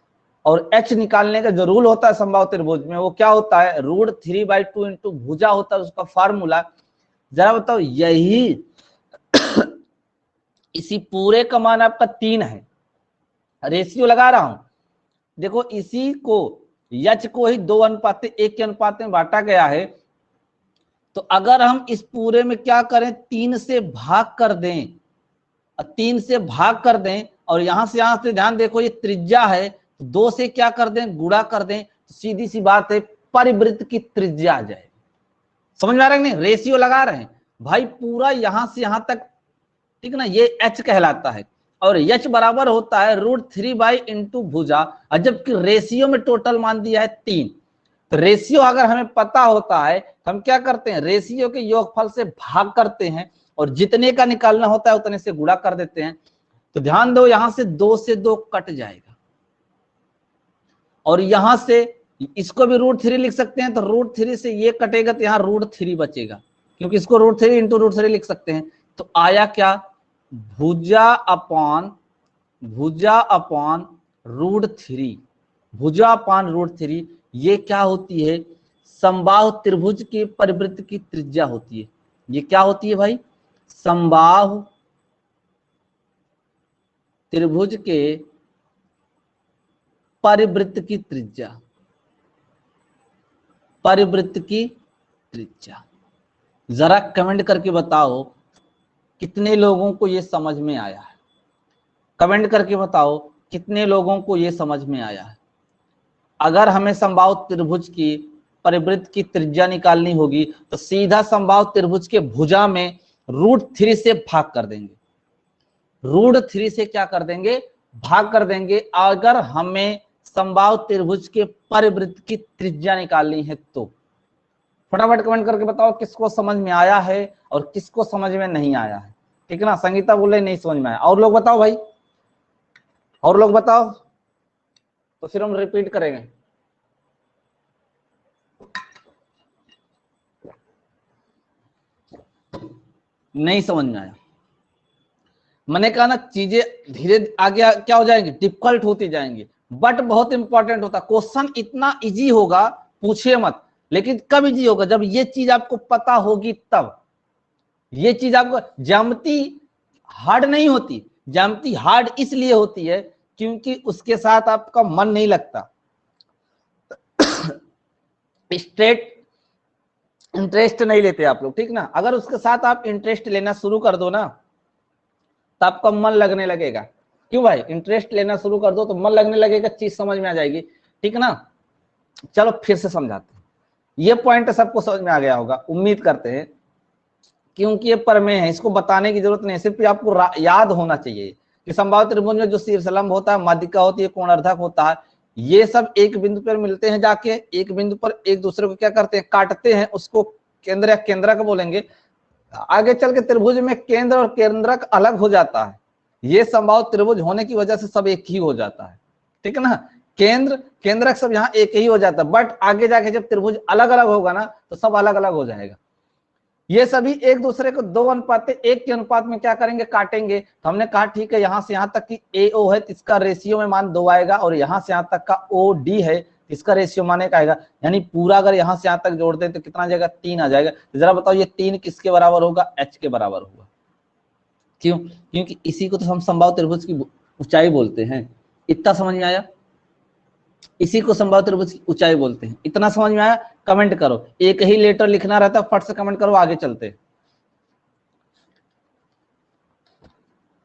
और एच निकालने का जो रूल होता है समबाहु त्रिभुज में, वो क्या होता है, √3/2 इंटू भुजा होता है उसका फार्मूला। जरा बताओ, यही इसी पूरे का मान आपका 3 है, रेशियो लगा रहा हूं। देखो इसी को, यच को ही 2:1 के अनुपात में बांटा गया है। तो अगर हम इस पूरे में क्या करें, 3 से भाग कर दें, 3 से भाग कर दें, और यहां से ध्यान देखो, ये त्रिज्या है, 2 से क्या कर दें, गुणा कर दें, तो सीधी सी बात है, परिवृत्त की त्रिज्या आ जाएगी। समझ में आ रहा है नहीं, रेशियो लगा रहे हैं भाई, पूरा यहां से यहां तक, ठीक है ना, ये एच कहलाता है। और एच बराबर होता है √3 इंटू भुजा, और जबकि रेशियो में टोटल मान दिया है 3। तो रेशियो अगर हमें पता होता है तो हम क्या करते हैं, रेशियो के योगफल से भाग करते हैं, और जितने का निकालना होता है उतने से गुणा कर देते हैं। तो ध्यान दो, यहां से 2 से 2 कट जाएगा, और यहां से इसको भी √3 लिख सकते हैं, तो √3 से ये कटेगा तो यहाँ √3 बचेगा, क्योंकि इसको √3 इंटू √3 लिख सकते हैं। तो आया क्या, भुजा अपान √3, भुजा अपान √3, ये क्या होती है, समबाहु त्रिभुज के परिवृत्त की त्रिज्या होती है। ये क्या होती है भाई, समबाहु त्रिभुज के परिवृत्त की त्रिज्या, परिवृत्त की त्रिज्या। जरा कमेंट करके बताओ कितने लोगों को ये समझ में आया है, कमेंट करके बताओ कितने लोगों को ये समझ में आया है। अगर हमें समबाहु त्रिभुज की परिवृत्त की त्रिज्या निकालनी होगी तो सीधा समबाहु त्रिभुज के भुजा में √3 से भाग कर देंगे, √3 से क्या कर देंगे, भाग कर देंगे। अगर हमें समबाहु त्रिभुज के परिवृत्त की त्रिज्या निकालनी है तो फटाफट कमेंट करके बताओ किसको समझ में आया है और किसको समझ में नहीं आया है, ठीक है ना। संगीता बोले नहीं समझ में आया, और लोग बताओ भाई, और लोग बताओ, तो फिर हम रिपीट करेंगे। नहीं समझ में आया, मैंने कहा ना चीजें धीरे आगे क्या हो जाएंगी, डिफिकल्ट होती जाएंगी, बट बहुत इंपॉर्टेंट होता। क्वेश्चन इतना इजी होगा पूछिए मत, लेकिन कब इजी होगा, जब ये चीज आपको पता होगी तब। ये चीज आपको, ज्यामिति हार्ड नहीं होती, ज्यामिति हार्ड इसलिए होती है क्योंकि उसके साथ आपका मन नहीं लगता, स्ट्रेट इंटरेस्ट नहीं लेते आप लोग, ठीक ना। अगर उसके साथ आप इंटरेस्ट लेना शुरू कर दो ना तो आपका मन लगने लगेगा। क्यों भाई, इंटरेस्ट लेना शुरू कर दो तो मन लगने लगेगा, चीज समझ में आ जाएगी, ठीक ना। चलो फिर से समझाते हैं, ये पॉइंट सबको समझ में आ गया होगा उम्मीद करते हैं, क्योंकि ये प्रमेय है, इसको बताने की जरूरत नहीं, सिर्फ आपको याद होना चाहिए कि समबाहु त्रिभुज में जो शीर्षलंब होता है, माध्यिका होती है, कोणार्धक होता है, ये सब एक बिंदु पर मिलते हैं, जाके एक बिंदु पर एक दूसरे को क्या करते हैं, काटते हैं, उसको केंद्र या केंद्रक बोलेंगे। आगे चल के त्रिभुज में केंद्र और केंद्रक अलग हो जाता है, ये समबाहु त्रिभुज होने की वजह से सब एक ही हो जाता है, ठीक है ना। केंद्र केंद्रक सब यहाँ एक ही हो जाता है, बट आगे जाके जब त्रिभुज अलग अलग होगा ना तो सब अलग अलग हो जाएगा। ये सभी एक दूसरे को 2:1 के अनुपात में क्या करेंगे, काटेंगे। तो हमने कहा ठीक है, यहां से यहां तक की AO है, इसका रेशियो में मान 2 आएगा, और यहां से यहां तक का OD है, इसका रेशियो मान 1 आएगा। यानी पूरा अगर यहां से यहां तक जोड़ दें तो कितना आ जाएगा, 3 आ जाएगा। तो जरा बताओ ये 3 किसके बराबर होगा, H के बराबर होगा। क्यों, क्योंकि इसी को तो हम समबाहु त्रिभुज की ऊंचाई बोलते हैं। इतना समझ में आया, इसी को समबाहु त्रिभुज की ऊंचाई बोलते हैं। इतना समझ में आया, कमेंट करो, एक ही लेटर लिखना रहता है, फट से कमेंट करो, आगे चलते।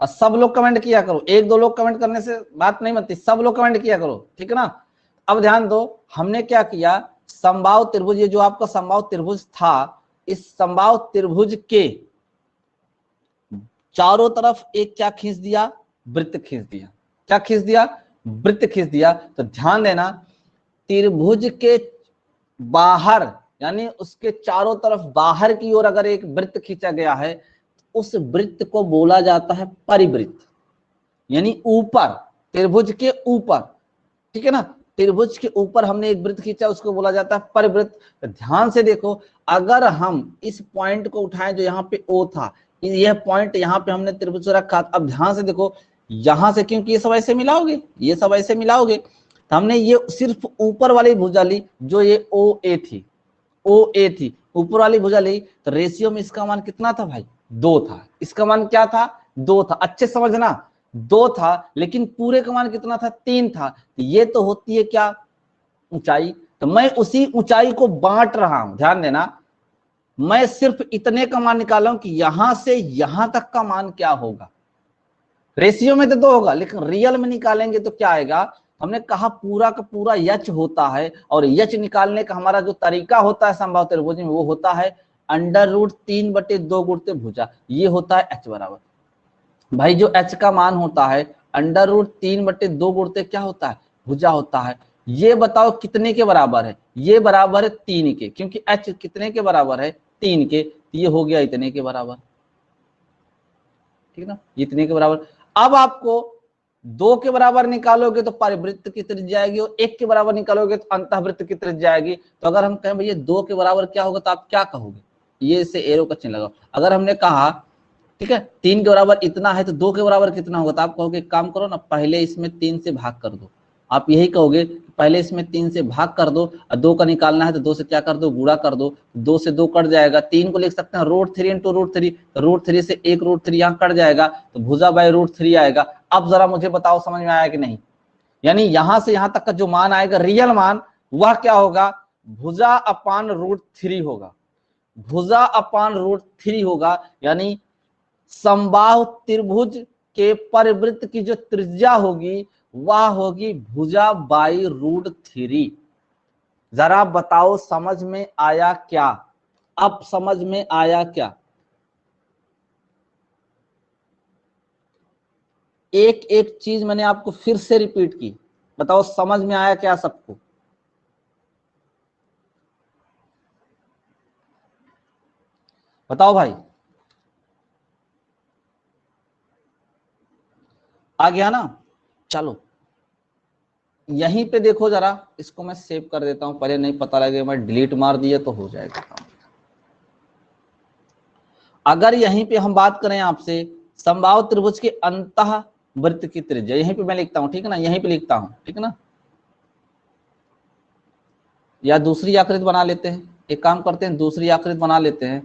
और सब लोग कमेंट किया करो, एक दो लोग कमेंट करने से बात नहीं बनती, सब लोग कमेंट किया करो, ठीक है ना। अब ध्यान दो, हमने क्या किया, समबाहु त्रिभुज, ये जो आपका समबाहु त्रिभुज था, इस समबाहु त्रिभुज के चारों तरफ एक क्या खींच दिया, वृत्त खींच दिया। क्या खींच दिया, वृत्त खींच दिया। तो ध्यान देना, त्रिभुज के बाहर यानी उसके चारों तरफ बाहर की ओर अगर एक वृत्त खींचा गया है, उस वृत्त को बोला जाता है परिवृत्त, यानी ऊपर, त्रिभुज के ऊपर, ठीक है ना। त्रिभुज के ऊपर हमने एक वृत्त खींचा, उसको बोला जाता है परिवृत्त। तो ध्यान से देखो, अगर हम इस पॉइंट को उठाएं जो यहाँ पे O था, यह पॉइंट यहाँ पे हमने त्रिभुज रखा, अब ध्यान से देखो यहां से, क्योंकि ये सब ऐसे मिलाओगे, ये सब ऐसे मिलाओगे, तो हमने ये सिर्फ ऊपर वाली भुजा ली जो ये OA थी, OA थी, ऊपर वाली भुजा ली। तो रेशियो में इसका मान कितना था भाई, 2 था। इसका मान क्या था, 2 था। अच्छे समझना, 2 था, लेकिन पूरे का मान कितना था, 3 था। ये तो होती है क्या, ऊंचाई। तो मैं उसी ऊंचाई को बांट रहा हूं, ध्यान देना, मैं सिर्फ इतने का मान निकाला हूं कि यहां से यहां तक का मान क्या होगा। रेशियो में तो 2 होगा, लेकिन रियल में निकालेंगे तो क्या आएगा। हमने कहा पूरा का पूरा यच होता है, और यच निकालने का हमारा जो तरीका होता है समबाहु त्रिभुज में, वो होता है √3/2 गुणित भुजा। ये होता है H बराबर। भाई जो H का मान होता है √3/2 गुणित क्या होता है, भुजा होता है। ये बताओ कितने के बराबर है, ये बराबर है 3 के, क्योंकि H कितने के बराबर है, 3 के। ये हो गया इतने के बराबर, ठीक है ना, इतने के बराबर। अब आपको 2 के बराबर निकालोगे तो परिवृत्त की त्रिज्या आएगी, और 1 के बराबर निकालोगे तो अंतःवृत्त की त्रिज्या आएगी। तो अगर हम कहें भैया 2 के बराबर क्या होगा, तो आप क्या कहोगे, ये से एरो का चिन्ह लगाओ। अगर हमने कहा ठीक है 3 के बराबर इतना है, तो 2 के बराबर कितना होगा, तो आप कहोगे काम करो ना, पहले इसमें 3 से भाग कर दो। आप यही कहोगे, पहले इसमें 3 से भाग कर दो, और 2 का निकालना है तो 2 से क्या कर दो, गुणा कर दो। 2 से 2 कट जाएगा, 3 को लिख सकते हैं √3 इंटू √3, √3 से 1 √3 यहाँ कट जाएगा, तो भुजा बाय √3 आएगा। अब जरा मुझे बताओ समझ में आया कि नहीं, यानी यहां से यहां तक का जो मान आएगा रियल मान, वह क्या होगा, भुजा अपान √3 होगा, भुजा अपान √3 होगा। यानी समबाहु त्रिभुज के परिवृत्त की जो त्रिज्या होगी वह होगी भुजा बाई √3। जरा बताओ समझ में आया क्या? अब समझ में आया क्या? एक एक चीज मैंने आपको फिर से रिपीट की, बताओ समझ में आया क्या सबको? बताओ भाई, आ गया ना? चलो यहीं पे देखो जरा, इसको मैं सेव कर देता हूं, पहले नहीं पता लगे मैं डिलीट मार दिया तो हो जाएगा काम। अगर यहीं पे हम बात करें आपसे समबाहु त्रिभुज के अंतः वृत्त की त्रिज्या, यहीं पे मैं लिखता हूं, ठीक है ना, यहीं पे लिखता हूं, ठीक है ना, या दूसरी आकृति बना लेते हैं, एक काम करते हैं दूसरी आकृति बना लेते हैं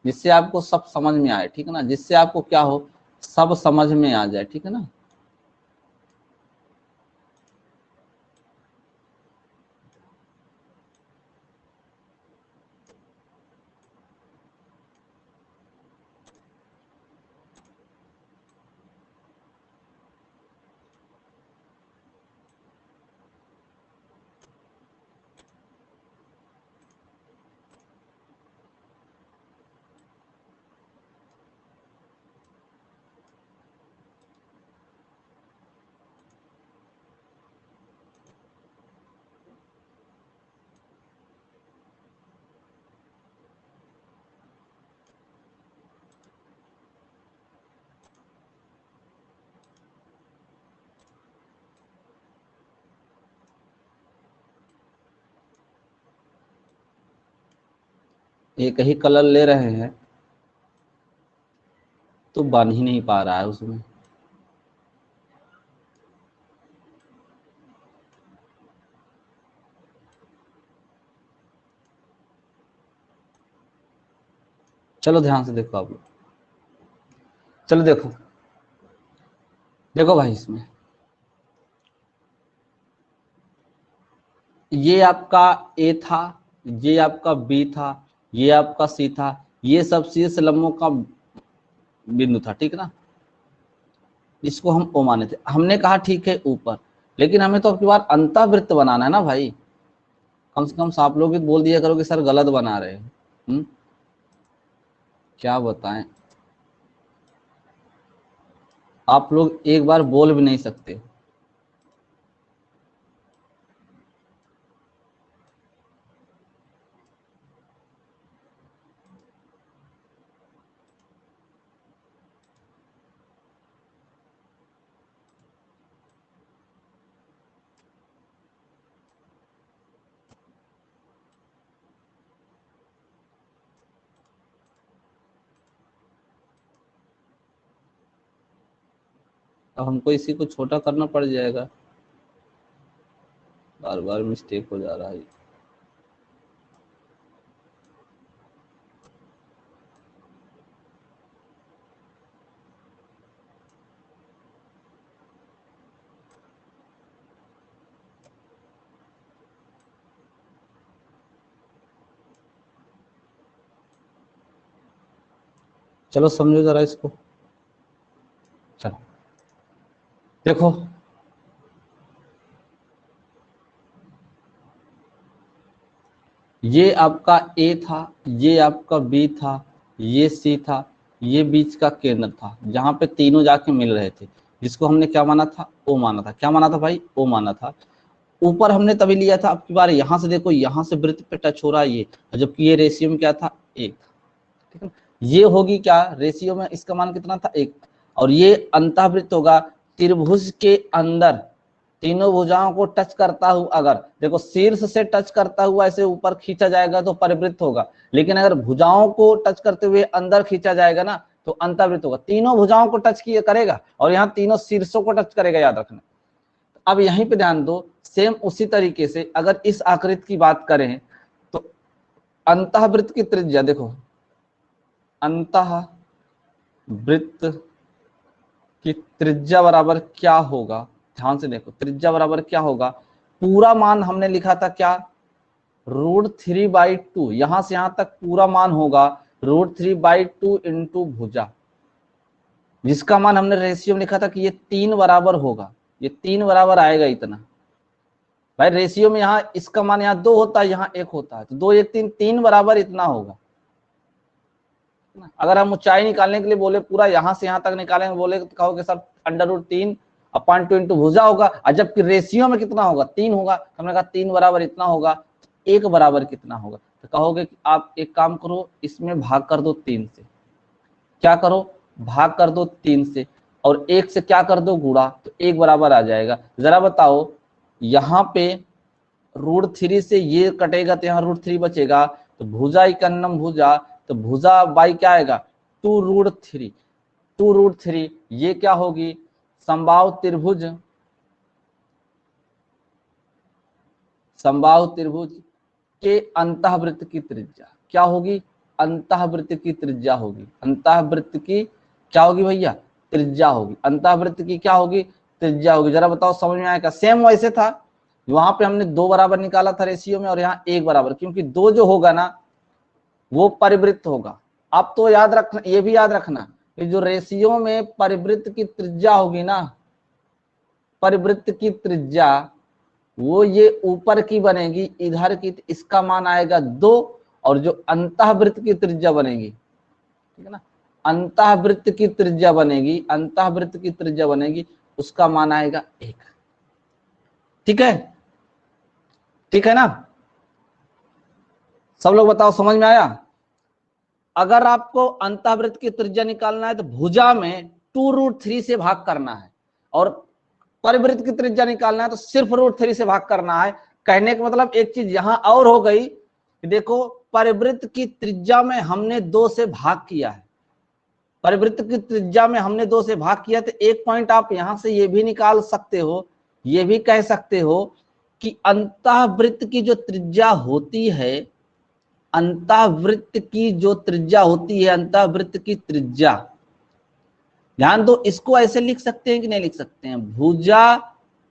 जिससे आपको सब समझ में आए, ठीक है ना, जिससे आपको क्या हो, सब समझ में आ जाए, ठीक है ना। एक ही कलर ले रहे हैं तो बन ही नहीं पा रहा है उसमें। चलो ध्यान से देखो आप लोग, चलो देखो, देखो भाई इसमें ये आपका ए था, ये आपका बी था, ये आपका सी था, ये सब शीर्ष लंबों का बिंदु था, ठीक है ना, इसको हम ओ माने थे, हमने कहा ठीक है ऊपर, लेकिन हमें तो अब की बार अंतःवृत्त बनाना है ना भाई, कम से कम आप लोग भी बोल दिया करो कि सर गलत बना रहे हैं। क्या बताएं, आप लोग एक बार बोल भी नहीं सकते। अब हमको इसी को छोटा करना पड़ जाएगा, बार बार मिस्टेक हो जा रहा है। चलो समझो जरा इसको, चलो देखो, ये आपका ए था, ये आपका बी था, ये सी था, ये बीच का केंद्र था जहां पे तीनों जाके मिल रहे थे, जिसको हमने क्या माना था, ओ माना था। क्या माना था भाई, ओ माना था। ऊपर हमने तभी लिया था, अब की बार यहां से देखो, यहां से वृत्त पे टच हो रहा है ये, जबकि ये रेशियो में क्या था, एक, ठीक है। ये होगी क्या, रेशियो में इसका मान कितना था, एक, और ये अंतःवृत्त होगा त्रिभुज के अंदर, तीनों भुजाओं को टच करता हुआ, अगर देखो शीर्ष से टच करता हुआ ऐसे ऊपर खींचा जाएगा तो परिवृत्त होगा, लेकिन अगर भुजाओं को टच करते हुए अंदर खींचा जाएगा ना तो अंतर्वृत्त होगा। तीनों भुजाओं को टच किए करेगा और यहाँ तीनों शीर्षों को टच करेगा, याद रखना। अब यहीं पे ध्यान दो, सेम उसी तरीके से अगर इस आकृति की बात करें तो अंतःवृत्त की त्रिज्या देखो, अंतःवृत्त की त्रिज्या बराबर क्या होगा, ध्यान से देखो, त्रिज्या बराबर क्या होगा, पूरा मान हमने लिखा था क्या, √3/2, यहां से यहां तक पूरा मान होगा √3/2 इंटू भुजा, जिसका मान हमने रेशियो में लिखा था कि ये 3 बराबर होगा, ये 3 बराबर आएगा इतना, भाई रेशियो में यहाँ इसका मान यहाँ 2 होता है, यहाँ 1 होता है, तो 2 1 3, 3 बराबर इतना होगा। अगर हम ऊंचाई निकालने के लिए बोले पूरा यहाँ से यहाँ तक निकालेंगे, बोले तो कहोगे सर √3/2 इंटू भुजा होगा, और जबकि रेशियो में कितना होगा 3 होगा। हमने कहा 3 बराबर इतना होगा, 1 बराबर कितना होगा, तो कहोगे कि आप एक काम करो, इसमें भाग कर दो 3 से। क्या करो, भाग कर दो 3 से, और 1 से क्या कर दो गुणा, तो 1 बराबर आ जाएगा। जरा बताओ, यहाँ पे √3 से ये कटेगा तो यहाँ √3 बचेगा, तो भुजा इकन्नम भुजा, तो भुजा बाई क्या आएगा 2√3। 2√3 ये क्या होगी, समबाहु त्रिभुज, समबाहु त्रिभुज के अंतःवृत्त की त्रिज्या क्या होगी, अंतःवृत्त की त्रिज्या होगी। अंतःवृत्त की क्या होगी भैया, त्रिज्या होगी। अंतःवृत्त की क्या होगी, त्रिज्या होगी। जरा बताओ समझ में आएगा। सेम वैसे था, वहां पे हमने 2 बराबर निकाला था रेशियो में, और यहाँ 1 बराबर, क्योंकि 2 जो होगा ना वो परिवृत्त होगा। अब तो याद रखना, ये भी याद रखना कि जो रेशियो में परिवृत्त की त्रिज्या होगी ना, परिवृत्त की त्रिज्या वो ये ऊपर की बनेगी इधर की, इसका मान आएगा 2, और जो अंतःवृत्त की त्रिज्या बनेगी, ठीक है ना, अंतःवृत्त की त्रिज्या बनेगी, अंतःवृत्त की त्रिज्या बनेगी, उसका मान आएगा 1। ठीक है, ठीक है ना, सब लोग बताओ समझ में आया। अगर आपको अंतःवृत्त की त्रिज्या निकालना है तो भुजा में 2√3 से भाग करना है, और परिवृत्त की त्रिज्या निकालना है तो सिर्फ √3 से भाग करना है। कहने का मतलब एक चीज यहां और हो गई कि देखो, परिवृत्त की त्रिज्या में हमने 2 से भाग किया है, परिवृत्त की त्रिज्या में हमने 2 से भाग किया, तो एक पॉइंट आप यहां से ये भी निकाल सकते हो, ये भी कह सकते हो कि अंतःवृत्त की जो त्रिज्या होती है, अंतःवृत्त की जो त्रिज्या होती है, अंतःवृत्त की त्रिज्या, ध्यान दो, इसको ऐसे लिख सकते हैं कि नहीं लिख सकते हैं, भुजा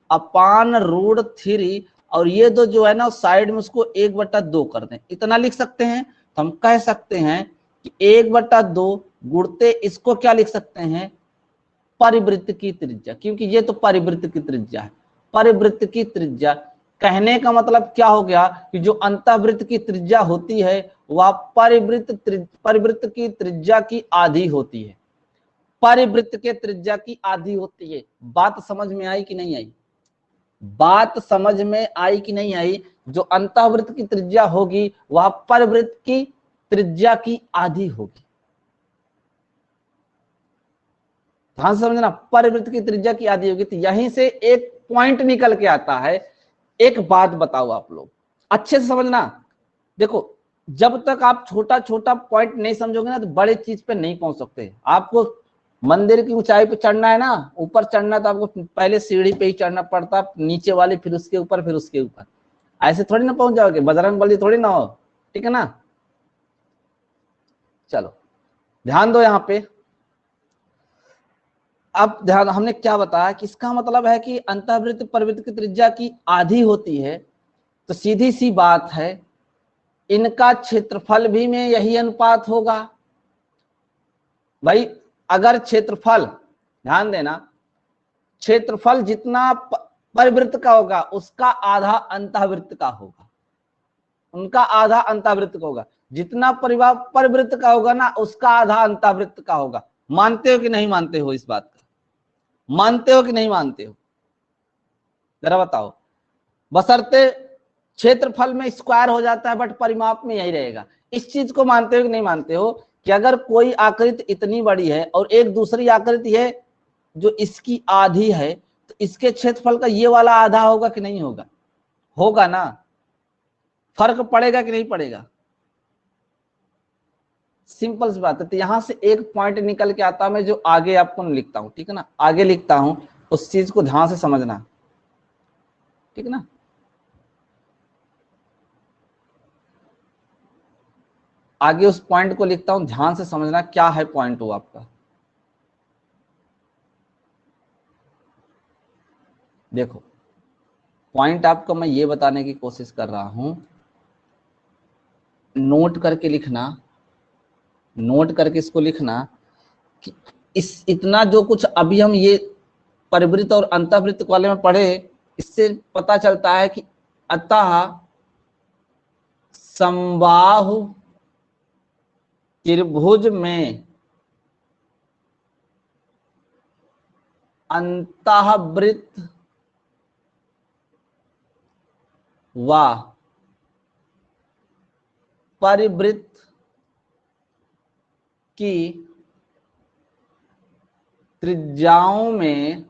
अपान √3, और ये दो जो है ना साइड में उसको 1/2 कर दें, इतना लिख सकते हैं। तो हम कह सकते हैं कि 1/2 गुणते इसको क्या लिख सकते हैं, परिवृत्त की त्रिज्या, क्योंकि ये तो परिवृत्त की त्रिज्या है। परिवृत्त की त्रिज्या कहने का मतलब क्या हो गया कि जो अंतःवृत्त की त्रिज्या होती है वह परिवृत्त की त्रिज्या की आधी होती है, परिवृत्त के त्रिज्या की आधी होती है। बात समझ में आई कि नहीं आई, बात समझ में आई कि नहीं आई। जो अंतःवृत्त की त्रिज्या होगी वह परिवृत्त की त्रिज्या की आधी होगी। ध्यान से समझना, परिवृत्त की त्रिज्या की आधी होगी। तो यहीं से एक पॉइंट निकल के आता है। एक बात बताओ आप लोग अच्छे से समझना, देखो जब तक आप छोटा छोटा पॉइंट नहीं समझोगे ना तो बड़े चीज पे नहीं पहुंच सकते। आपको मंदिर की ऊंचाई पे चढ़ना है ना, ऊपर चढ़ना, तो आपको पहले सीढ़ी पे ही चढ़ना पड़ता, नीचे वाली फिर उसके ऊपर, फिर उसके ऊपर, ऐसे थोड़ी ना पहुंच जाओगे, बजरंगबली थोड़ी ना हो, ठीक है ना। चलो ध्यान दो यहाँ पे। अब ध्यान, हमने क्या बताया कि इसका मतलब है कि अंतःवृत्त परिवृत्त की त्रिज्या की आधी होती है, तो सीधी सी बात है इनका क्षेत्रफल भी में यही अनुपात होगा। भाई अगर क्षेत्रफल, ध्यान देना, क्षेत्रफल जितना परिवृत्त का होगा उसका आधा अंतःवृत्त का होगा, उनका आधा अंतःवृत्त का होगा। जितना परिवृत्त का होगा ना उसका आधा अंतःवृत्त का होगा। मानते हो कि नहीं मानते हो इस बात का, मानते हो कि नहीं मानते हो, जरा बताओ। बशर्ते क्षेत्रफल में स्क्वायर हो जाता है बट परिमाप में यही रहेगा। इस चीज को मानते हो कि नहीं मानते हो कि अगर कोई आकृति इतनी बड़ी है और एक दूसरी आकृति है जो इसकी आधी है, तो इसके क्षेत्रफल का ये वाला आधा होगा कि नहीं होगा, होगा ना। फर्क पड़ेगा कि नहीं पड़ेगा, सिंपल सी बात है। तो यहां से एक पॉइंट निकल के आता, मैं जो आगे आपको लिखता हूं, ठीक है ना, आगे लिखता हूं, उस चीज को ध्यान से समझना, ठीक है ना। आगे उस पॉइंट को लिखता हूं, ध्यान से समझना क्या है पॉइंट वो आपका। देखो पॉइंट आपको मैं ये बताने की कोशिश कर रहा हूं, नोट करके लिखना, नोट करके इसको लिखना कि इस इतना जो कुछ अभी हम ये परिवृत्त और अंतःवृत्त वाले में पढ़े, इससे पता चलता है कि अतः समबाहु त्रिभुज में अंतःवृत्त व परिवृत्त की त्रिज्याओं में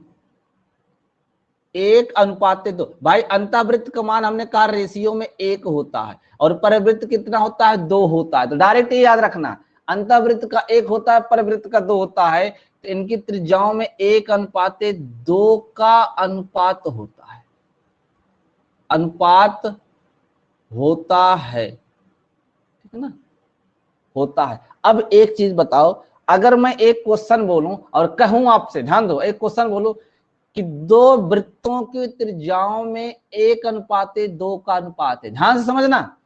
1:2। भाई अंतःवृत्त का मान हमने कहा रेशियो में 1 होता है और परिवृत्त कितना होता है, 2 होता है। तो डायरेक्ट ये याद रखना, अंतःवृत्त का 1 होता है, परिवृत्त का 2 होता है। तो इनकी त्रिज्याओं में 1:2 का अनुपात होता है, अनुपात होता है, ठीक है ना, होता है। अब एक चीज बताओ, अगर मैं एक क्वेश्चन बोलूं और कहूं आपसे, ध्यान दो, एक क्वेश्चन बोलूं कि 2 वृत्तों की त्रिज्याओं में 1:2 का अनुपात है, ध्यान से समझना।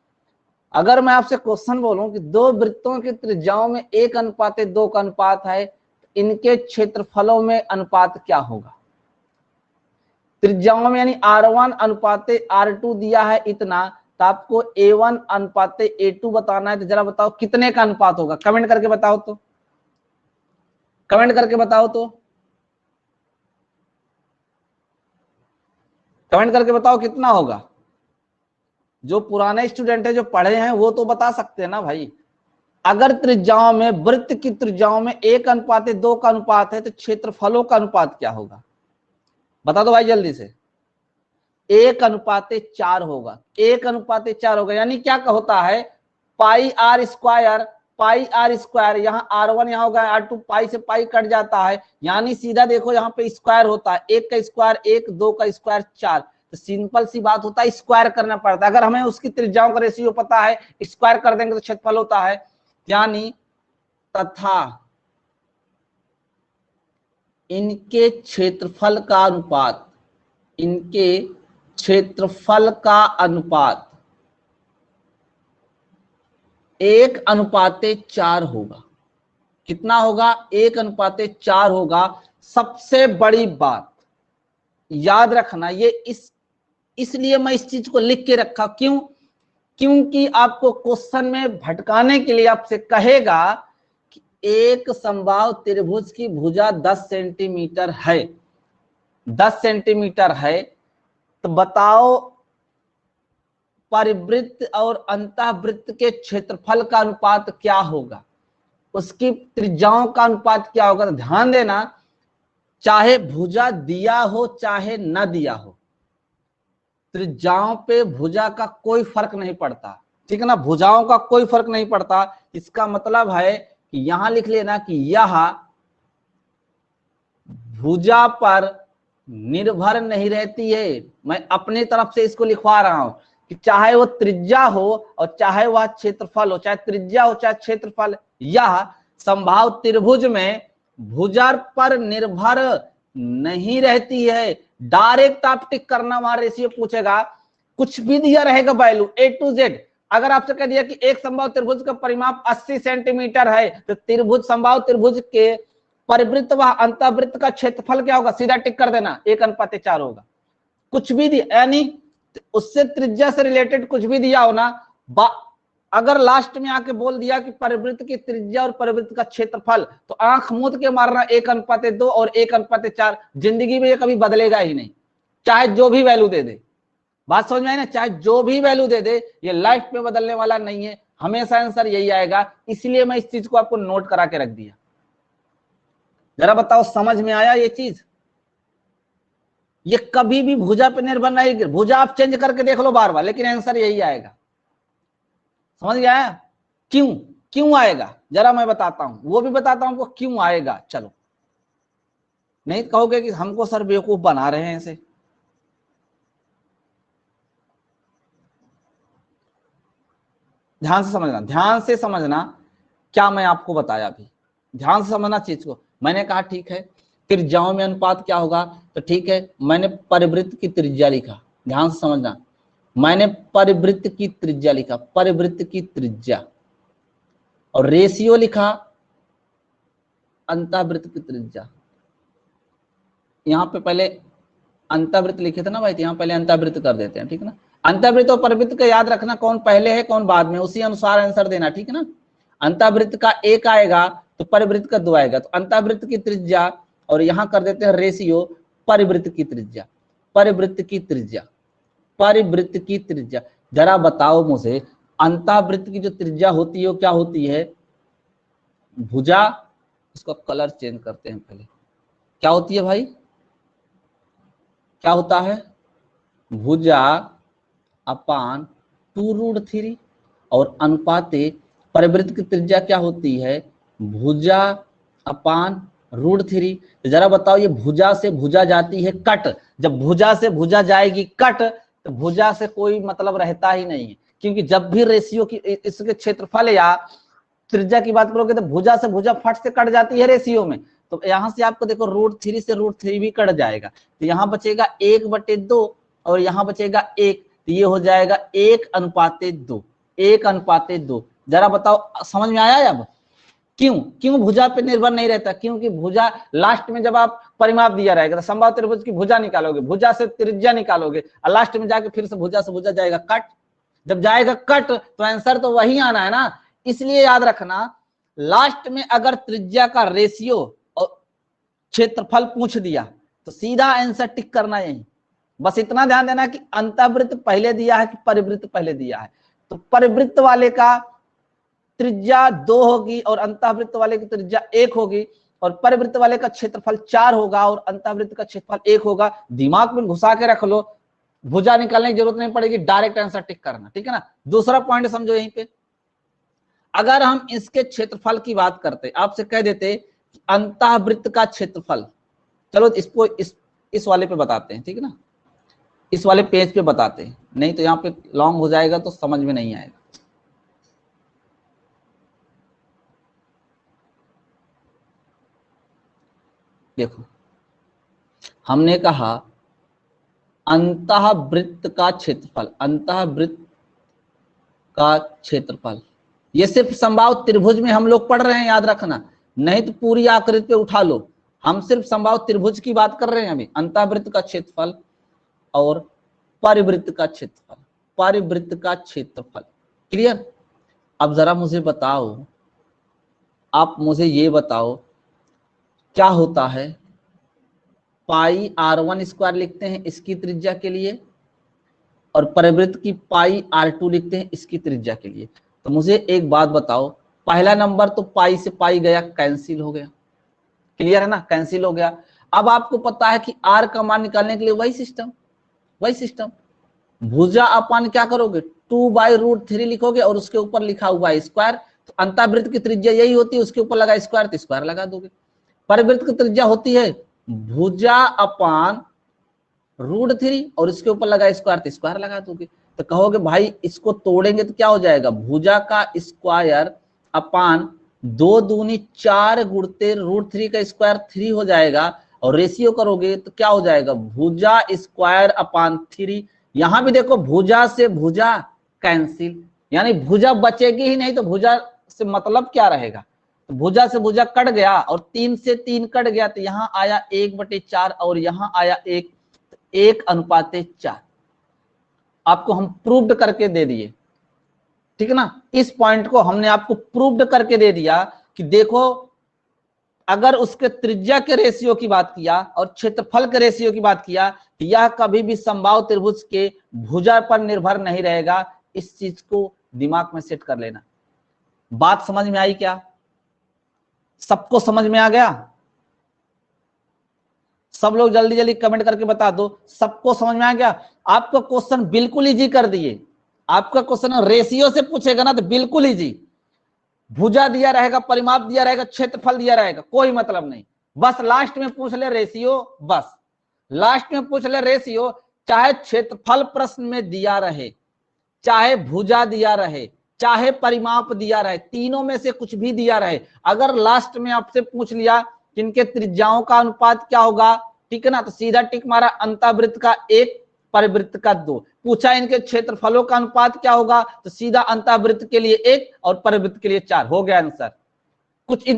अगर मैं आपसे क्वेश्चन बोलूं कि 2 वृत्तों की त्रिज्याओं में 1:2 का अनुपात है, इनके क्षेत्रफलों में अनुपात क्या होगा? त्रिज्याओं में यानी R1:R2 दिया है इतना, तो आपको A1:A2 बताना है। तो जरा बताओ कितने का अनुपात होगा, कमेंट करके बताओ तो, कमेंट करके बताओ तो, कमेंट करके बताओ कितना होगा। जो पुराने स्टूडेंट है, जो पढ़े हैं, वो तो बता सकते हैं ना भाई। अगर त्रिज्याओं में, वृत्त की त्रिज्याओं में 1:2 का अनुपात है, तो क्षेत्रफलों का अनुपात क्या होगा? बता दो भाई जल्दी से। 1:4 होगा, 1:4 होगा। यानी क्या होता है, pi r square, pi r square, यहाँ R1 यहाँ होगा R2, पाई से पाई कट जाता है, यानी सीधा देखो यहाँ पे स्क्वायर होता है, 1 का स्क्वायर 1, 2 का स्क्वायर 4। तो सिंपल सी बात होता है, स्क्वायर करना पड़ता है। अगर हमें उसकी त्रिज्याओं का रेशियो पता है, स्क्वायर कर देंगे तो क्षेत्रफल होता है। यानी तथा इनके क्षेत्रफल का अनुपात, इनके क्षेत्रफल का अनुपात 1:4 होगा। कितना होगा? 1:4 होगा। सबसे बड़ी बात याद रखना, ये इसलिए मैं इस चीज को लिख के रखा, क्यों? क्योंकि आपको क्वेश्चन में भटकाने के लिए आपसे कहेगा कि एक समबाहु त्रिभुज की भुजा 10 सेंटीमीटर है, 10 सेंटीमीटर है, तो बताओ परिवृत्त और अंतःवृत्त के क्षेत्रफल का अनुपात क्या होगा, उसकी त्रिज्याओं का अनुपात क्या होगा। तो ध्यान देना, चाहे भुजा दिया हो चाहे न दिया हो, त्रिज्याओं पे भुजा का कोई फर्क नहीं पड़ता, ठीक है ना, भुजाओं का कोई फर्क नहीं पड़ता। इसका मतलब है कि यहां लिख लेना कि यह भुजा पर निर्भर नहीं रहती है। मैं अपनी तरफ से इसको लिखवा रहा हूं कि चाहे वो त्रिज्या हो और चाहे वह क्षेत्रफल हो, चाहे त्रिज्या हो चाहे क्षेत्रफल, यह समबाहु त्रिभुज में भुजा पर निर्भर नहीं रहती है। डायरेक्ट आप टिक करना, वहां रेशियो पूछेगा, कुछ भी दिया रहेगा वैल्यू A to Z। अगर आपसे कह दिया कि एक समबाहु त्रिभुज का परिमाप 80 सेंटीमीटर है, तो त्रिभुज, समबाहु त्रिभुज के परिवृत्त व अंतःवृत्त का क्षेत्रफल क्या होगा, सीधा टिक कर देना, 1:4 होगा। कुछ भी दिया, यानी उससे त्रिज्या से रिलेटेड कुछ भी दिया हो ना, अगर लास्ट में आके बोल दिया कि परिवृत्त की त्रिज्या और परिवृत्त का क्षेत्रफल, तो आंख मूंद के मारना 1:2 और 1:4। जिंदगी में ये कभी बदलेगा ही नहीं, चाहे जो भी वैल्यू दे दे। बात समझ में आई ना, चाहे जो भी वैल्यू दे दे, ये लाइफ में बदलने वाला नहीं है, हमेशा आंसर यही आएगा। इसलिए मैं इस चीज को आपको नोट करा के रख दिया। जरा बताओ समझ में आया ये चीज? ये कभी भी भुजा पे निर्भर नहीं, भुजा आप चेंज करके देख लो बार बार, लेकिन आंसर यही आएगा। समझ गया? क्यों क्यों आएगा जरा मैं बताता हूं, वो भी बताता हूं आपको क्यों आएगा। चलो, नहीं कहोगे कि हमको सर बेवकूफ बना रहे हैं ऐसे। ध्यान से समझना, ध्यान से समझना, क्या मैं आपको बताया अभी, ध्यान से समझना चीज को। मैंने कहा ठीक है, त्रिज्याओं में अनुपात क्या होगा, तो ठीक है, मैंने परिवृत्त की त्रिज्या लिखा, ध्यान से समझना, मैंने परिवृत्त की त्रिज्या लिखा, परिवृत्त की त्रिज्या, और रेशियो लिखा अंतःवृत्त की त्रिज्या। यहां पे पहले अंतःवृत्त लिखे थे ना भाई, तो यहां पहले अंतःवृत्त कर देते हैं, ठीक है ना। अंतःवृत्त और परिवृत्त का याद रखना, कौन पहले है कौन बाद में, उसी अनुसार आंसर देना, ठीक है ना। अंतःवृत्त का 1 आएगा तो परिवृत्त का 2 आएगा, तो अंतःवृत्त की त्रिज्या, और यहां कर देते हैं रेशियो परिवृत्त की त्रिज्या, परिवृत्त की त्रिज्या, परिवृत्त की त्रिज्या। जरा बताओ मुझे, अंतःवृत्त की जो त्रिज्या होती है वो क्या होती है, भुजा, इसका कलर चेंज करते हैं पहले, क्या होती है भाई, क्या होता है, भुजा अपान 2√3, और अनुपाते परिवृत्त की त्रिज्या क्या होती है, भुजा अपान √3। तो जरा बताओ, ये भुजा से भुजा जाती है कट, जब भुजा से भुजा जाएगी कट तो भुजा से कोई मतलब रहता ही नहीं है, क्योंकि जब भी रेशियो की इसके क्षेत्रफल या त्रिज्या की बात करोगे तो भुजा से भुजा फट से कट जाती है रेशियो में। तो यहां से आपको देखो √3 से √3 भी कट जाएगा, तो यहां बचेगा 1/2 और यहां बचेगा 1, तो ये हो जाएगा 1:2, 1:2। जरा बताओ समझ में आया अब, क्यों क्यों भुजा पे निर्भर नहीं रहता, क्योंकि भुजा लास्ट में जब आप परिमाप दिया रहेगा तो समबाहु त्रिभुज की भुजा निकालोगे, भुजा से त्रिज्या निकालोगे, और लास्ट में जाके फिर से भुजा जाएगा कट, जब जाएगा कट तो आंसर तो वही आना है ना। इसलिए याद रखना, लास्ट में अगर त्रिज्या का रेशियो और क्षेत्रफल पूछ दिया तो सीधा आंसर टिक करना यही, बस इतना ध्यान देना कि अंतःवृत्त पहले दिया है कि परिवृत्त पहले दिया है। तो परिवृत्त वाले का त्रिज्या 2 होगी और अंतःवृत्त वाले की त्रिज्या 1 होगी, और परिवृत्त वाले का क्षेत्रफल 4 होगा और अंतःवृत्त का क्षेत्रफल 1 होगा। दिमाग में घुसा के रख लो, भुजा निकालने की जरूरत नहीं पड़ेगी, डायरेक्ट आंसर टिक करना, ठीक है ना। दूसरा पॉइंट समझो यहीं पे, अगर हम इसके क्षेत्रफल की बात करते, आपसे कह देते अंतःवृत्त का क्षेत्रफल, चलो इसको इस वाले पे बताते हैं, ठीक है ना, इस वाले पेज पे बताते हैं, नहीं तो यहाँ पे लॉन्ग हो जाएगा तो समझ में नहीं आएगा। देखो हमने कहा अंतःवृत्त का क्षेत्रफल, अंतःवृत्त का क्षेत्रफल, ये सिर्फ समबाहु त्रिभुज में हम लोग पढ़ रहे हैं, याद रखना, नहीं तो पूरी आकृति पे उठा लो। हम सिर्फ समबाहु त्रिभुज की बात कर रहे हैं अभी, अंतःवृत्त का क्षेत्रफल और परिवृत्त का क्षेत्रफल, परिवृत्त का क्षेत्रफल, क्लियर। अब जरा मुझे बताओ, आप मुझे ये बताओ क्या होता है, पाई r1² लिखते हैं इसकी त्रिज्या के लिए, और परिवृत्त की पाई r2 लिखते हैं इसकी त्रिज्या के लिए। तो मुझे एक बात बताओ, पहला नंबर तो पाई से पाई गया, कैंसिल हो गया, क्लियर है ना, कैंसिल हो गया। अब आपको पता है कि r का मान निकालने के लिए वही सिस्टम, वही सिस्टम, भुजा अपान क्या करोगे, 2/√3 लिखोगे और उसके ऊपर लिखा हुआ है स्क्वायर, तो अंतःवृत्त की त्रिज्या यही होती है, उसके ऊपर लगा स्क्वायर तो स्क्वायर लगा दोगे। परिवृत्त की त्रिज्या होती है भुजा अपान √3 और इसके ऊपर लगा स्क्वायर तो स्क्वायर लगा दोगे। तो कहोगे भाई इसको तोड़ेंगे तो क्या हो जाएगा, भुजा का स्क्वायर अपान 2 दूनी 4 गुणते √3 का स्क्वायर 3 हो जाएगा, और रेशियो करोगे तो क्या हो जाएगा, भुजा स्क्वायर अपान 3। यहां भी देखो भुजा से भुजा कैंसिल, यानी भुजा बचेगी ही नहीं, तो भुजा से मतलब क्या रहेगा, तो भुजा से भुजा कट गया और 3 से 3 कट गया, तो यहां आया 1/4 और यहां आया 1:4। आपको हम प्रूव्ड करके दे दिए, ठीक है ना, इस पॉइंट को हमने आपको प्रूव्ड करके दे दिया कि देखो अगर उसके त्रिज्या के रेशियो की बात किया और क्षेत्रफल के रेशियो की बात किया तो यह कभी भी समबाहु त्रिभुज के भुजा पर निर्भर नहीं रहेगा। इस चीज को दिमाग में सेट कर लेना। बात समझ में आई क्या, सबको समझ में आ गया? सब लोग जल्दी जल्दी कमेंट करके बता दो, सबको समझ में आ गया? आपको क्वेश्चन बिल्कुल इजी कर दिए। आपका क्वेश्चन रेशियो से पूछेगा ना तो बिल्कुल इजी, भुजा दिया रहेगा, परिमाप दिया रहेगा, क्षेत्रफल दिया रहेगा, कोई मतलब नहीं, बस लास्ट में पूछ ले रेशियो, बस लास्ट में पूछ ले रेशियो। चाहे क्षेत्रफल प्रश्न में दिया रहे, चाहे भुजा दिया रहे, चाहे परिमाप दिया रहे, तीनों में से कुछ भी दिया रहे, अगर लास्ट में आपसे पूछ लिया कि इनके त्रिज्याओं का अनुपात क्या होगा, ठीक है ना, तो सीधा टिक मारा, अंतःवृत्त का 1 परिवृत्त का 2। पूछा इनके क्षेत्रफलों का अनुपात क्या होगा, तो सीधा अंतःवृत्त के लिए 1 और परिवृत्त के लिए 4, हो गया आंसर। कुछ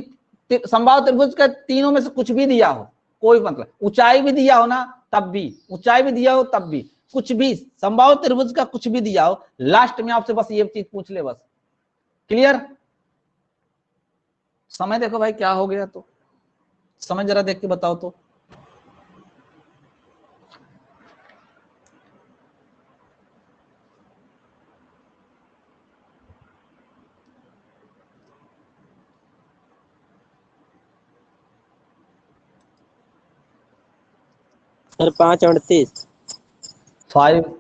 समबाहु त्रिभुज का तीनों में से कुछ भी दिया हो कोई मतलब, ऊंचाई भी दिया हो ना तब भी, ऊंचाई भी दिया हो तब भी, कुछ भी संभाव त्रिभुज का कुछ भी दिया हो, लास्ट में आपसे बस ये चीज पूछ ले, बस। क्लियर? समय देखो भाई क्या हो गया, तो समय जरा देख के बताओ तो। सर 5:38। 5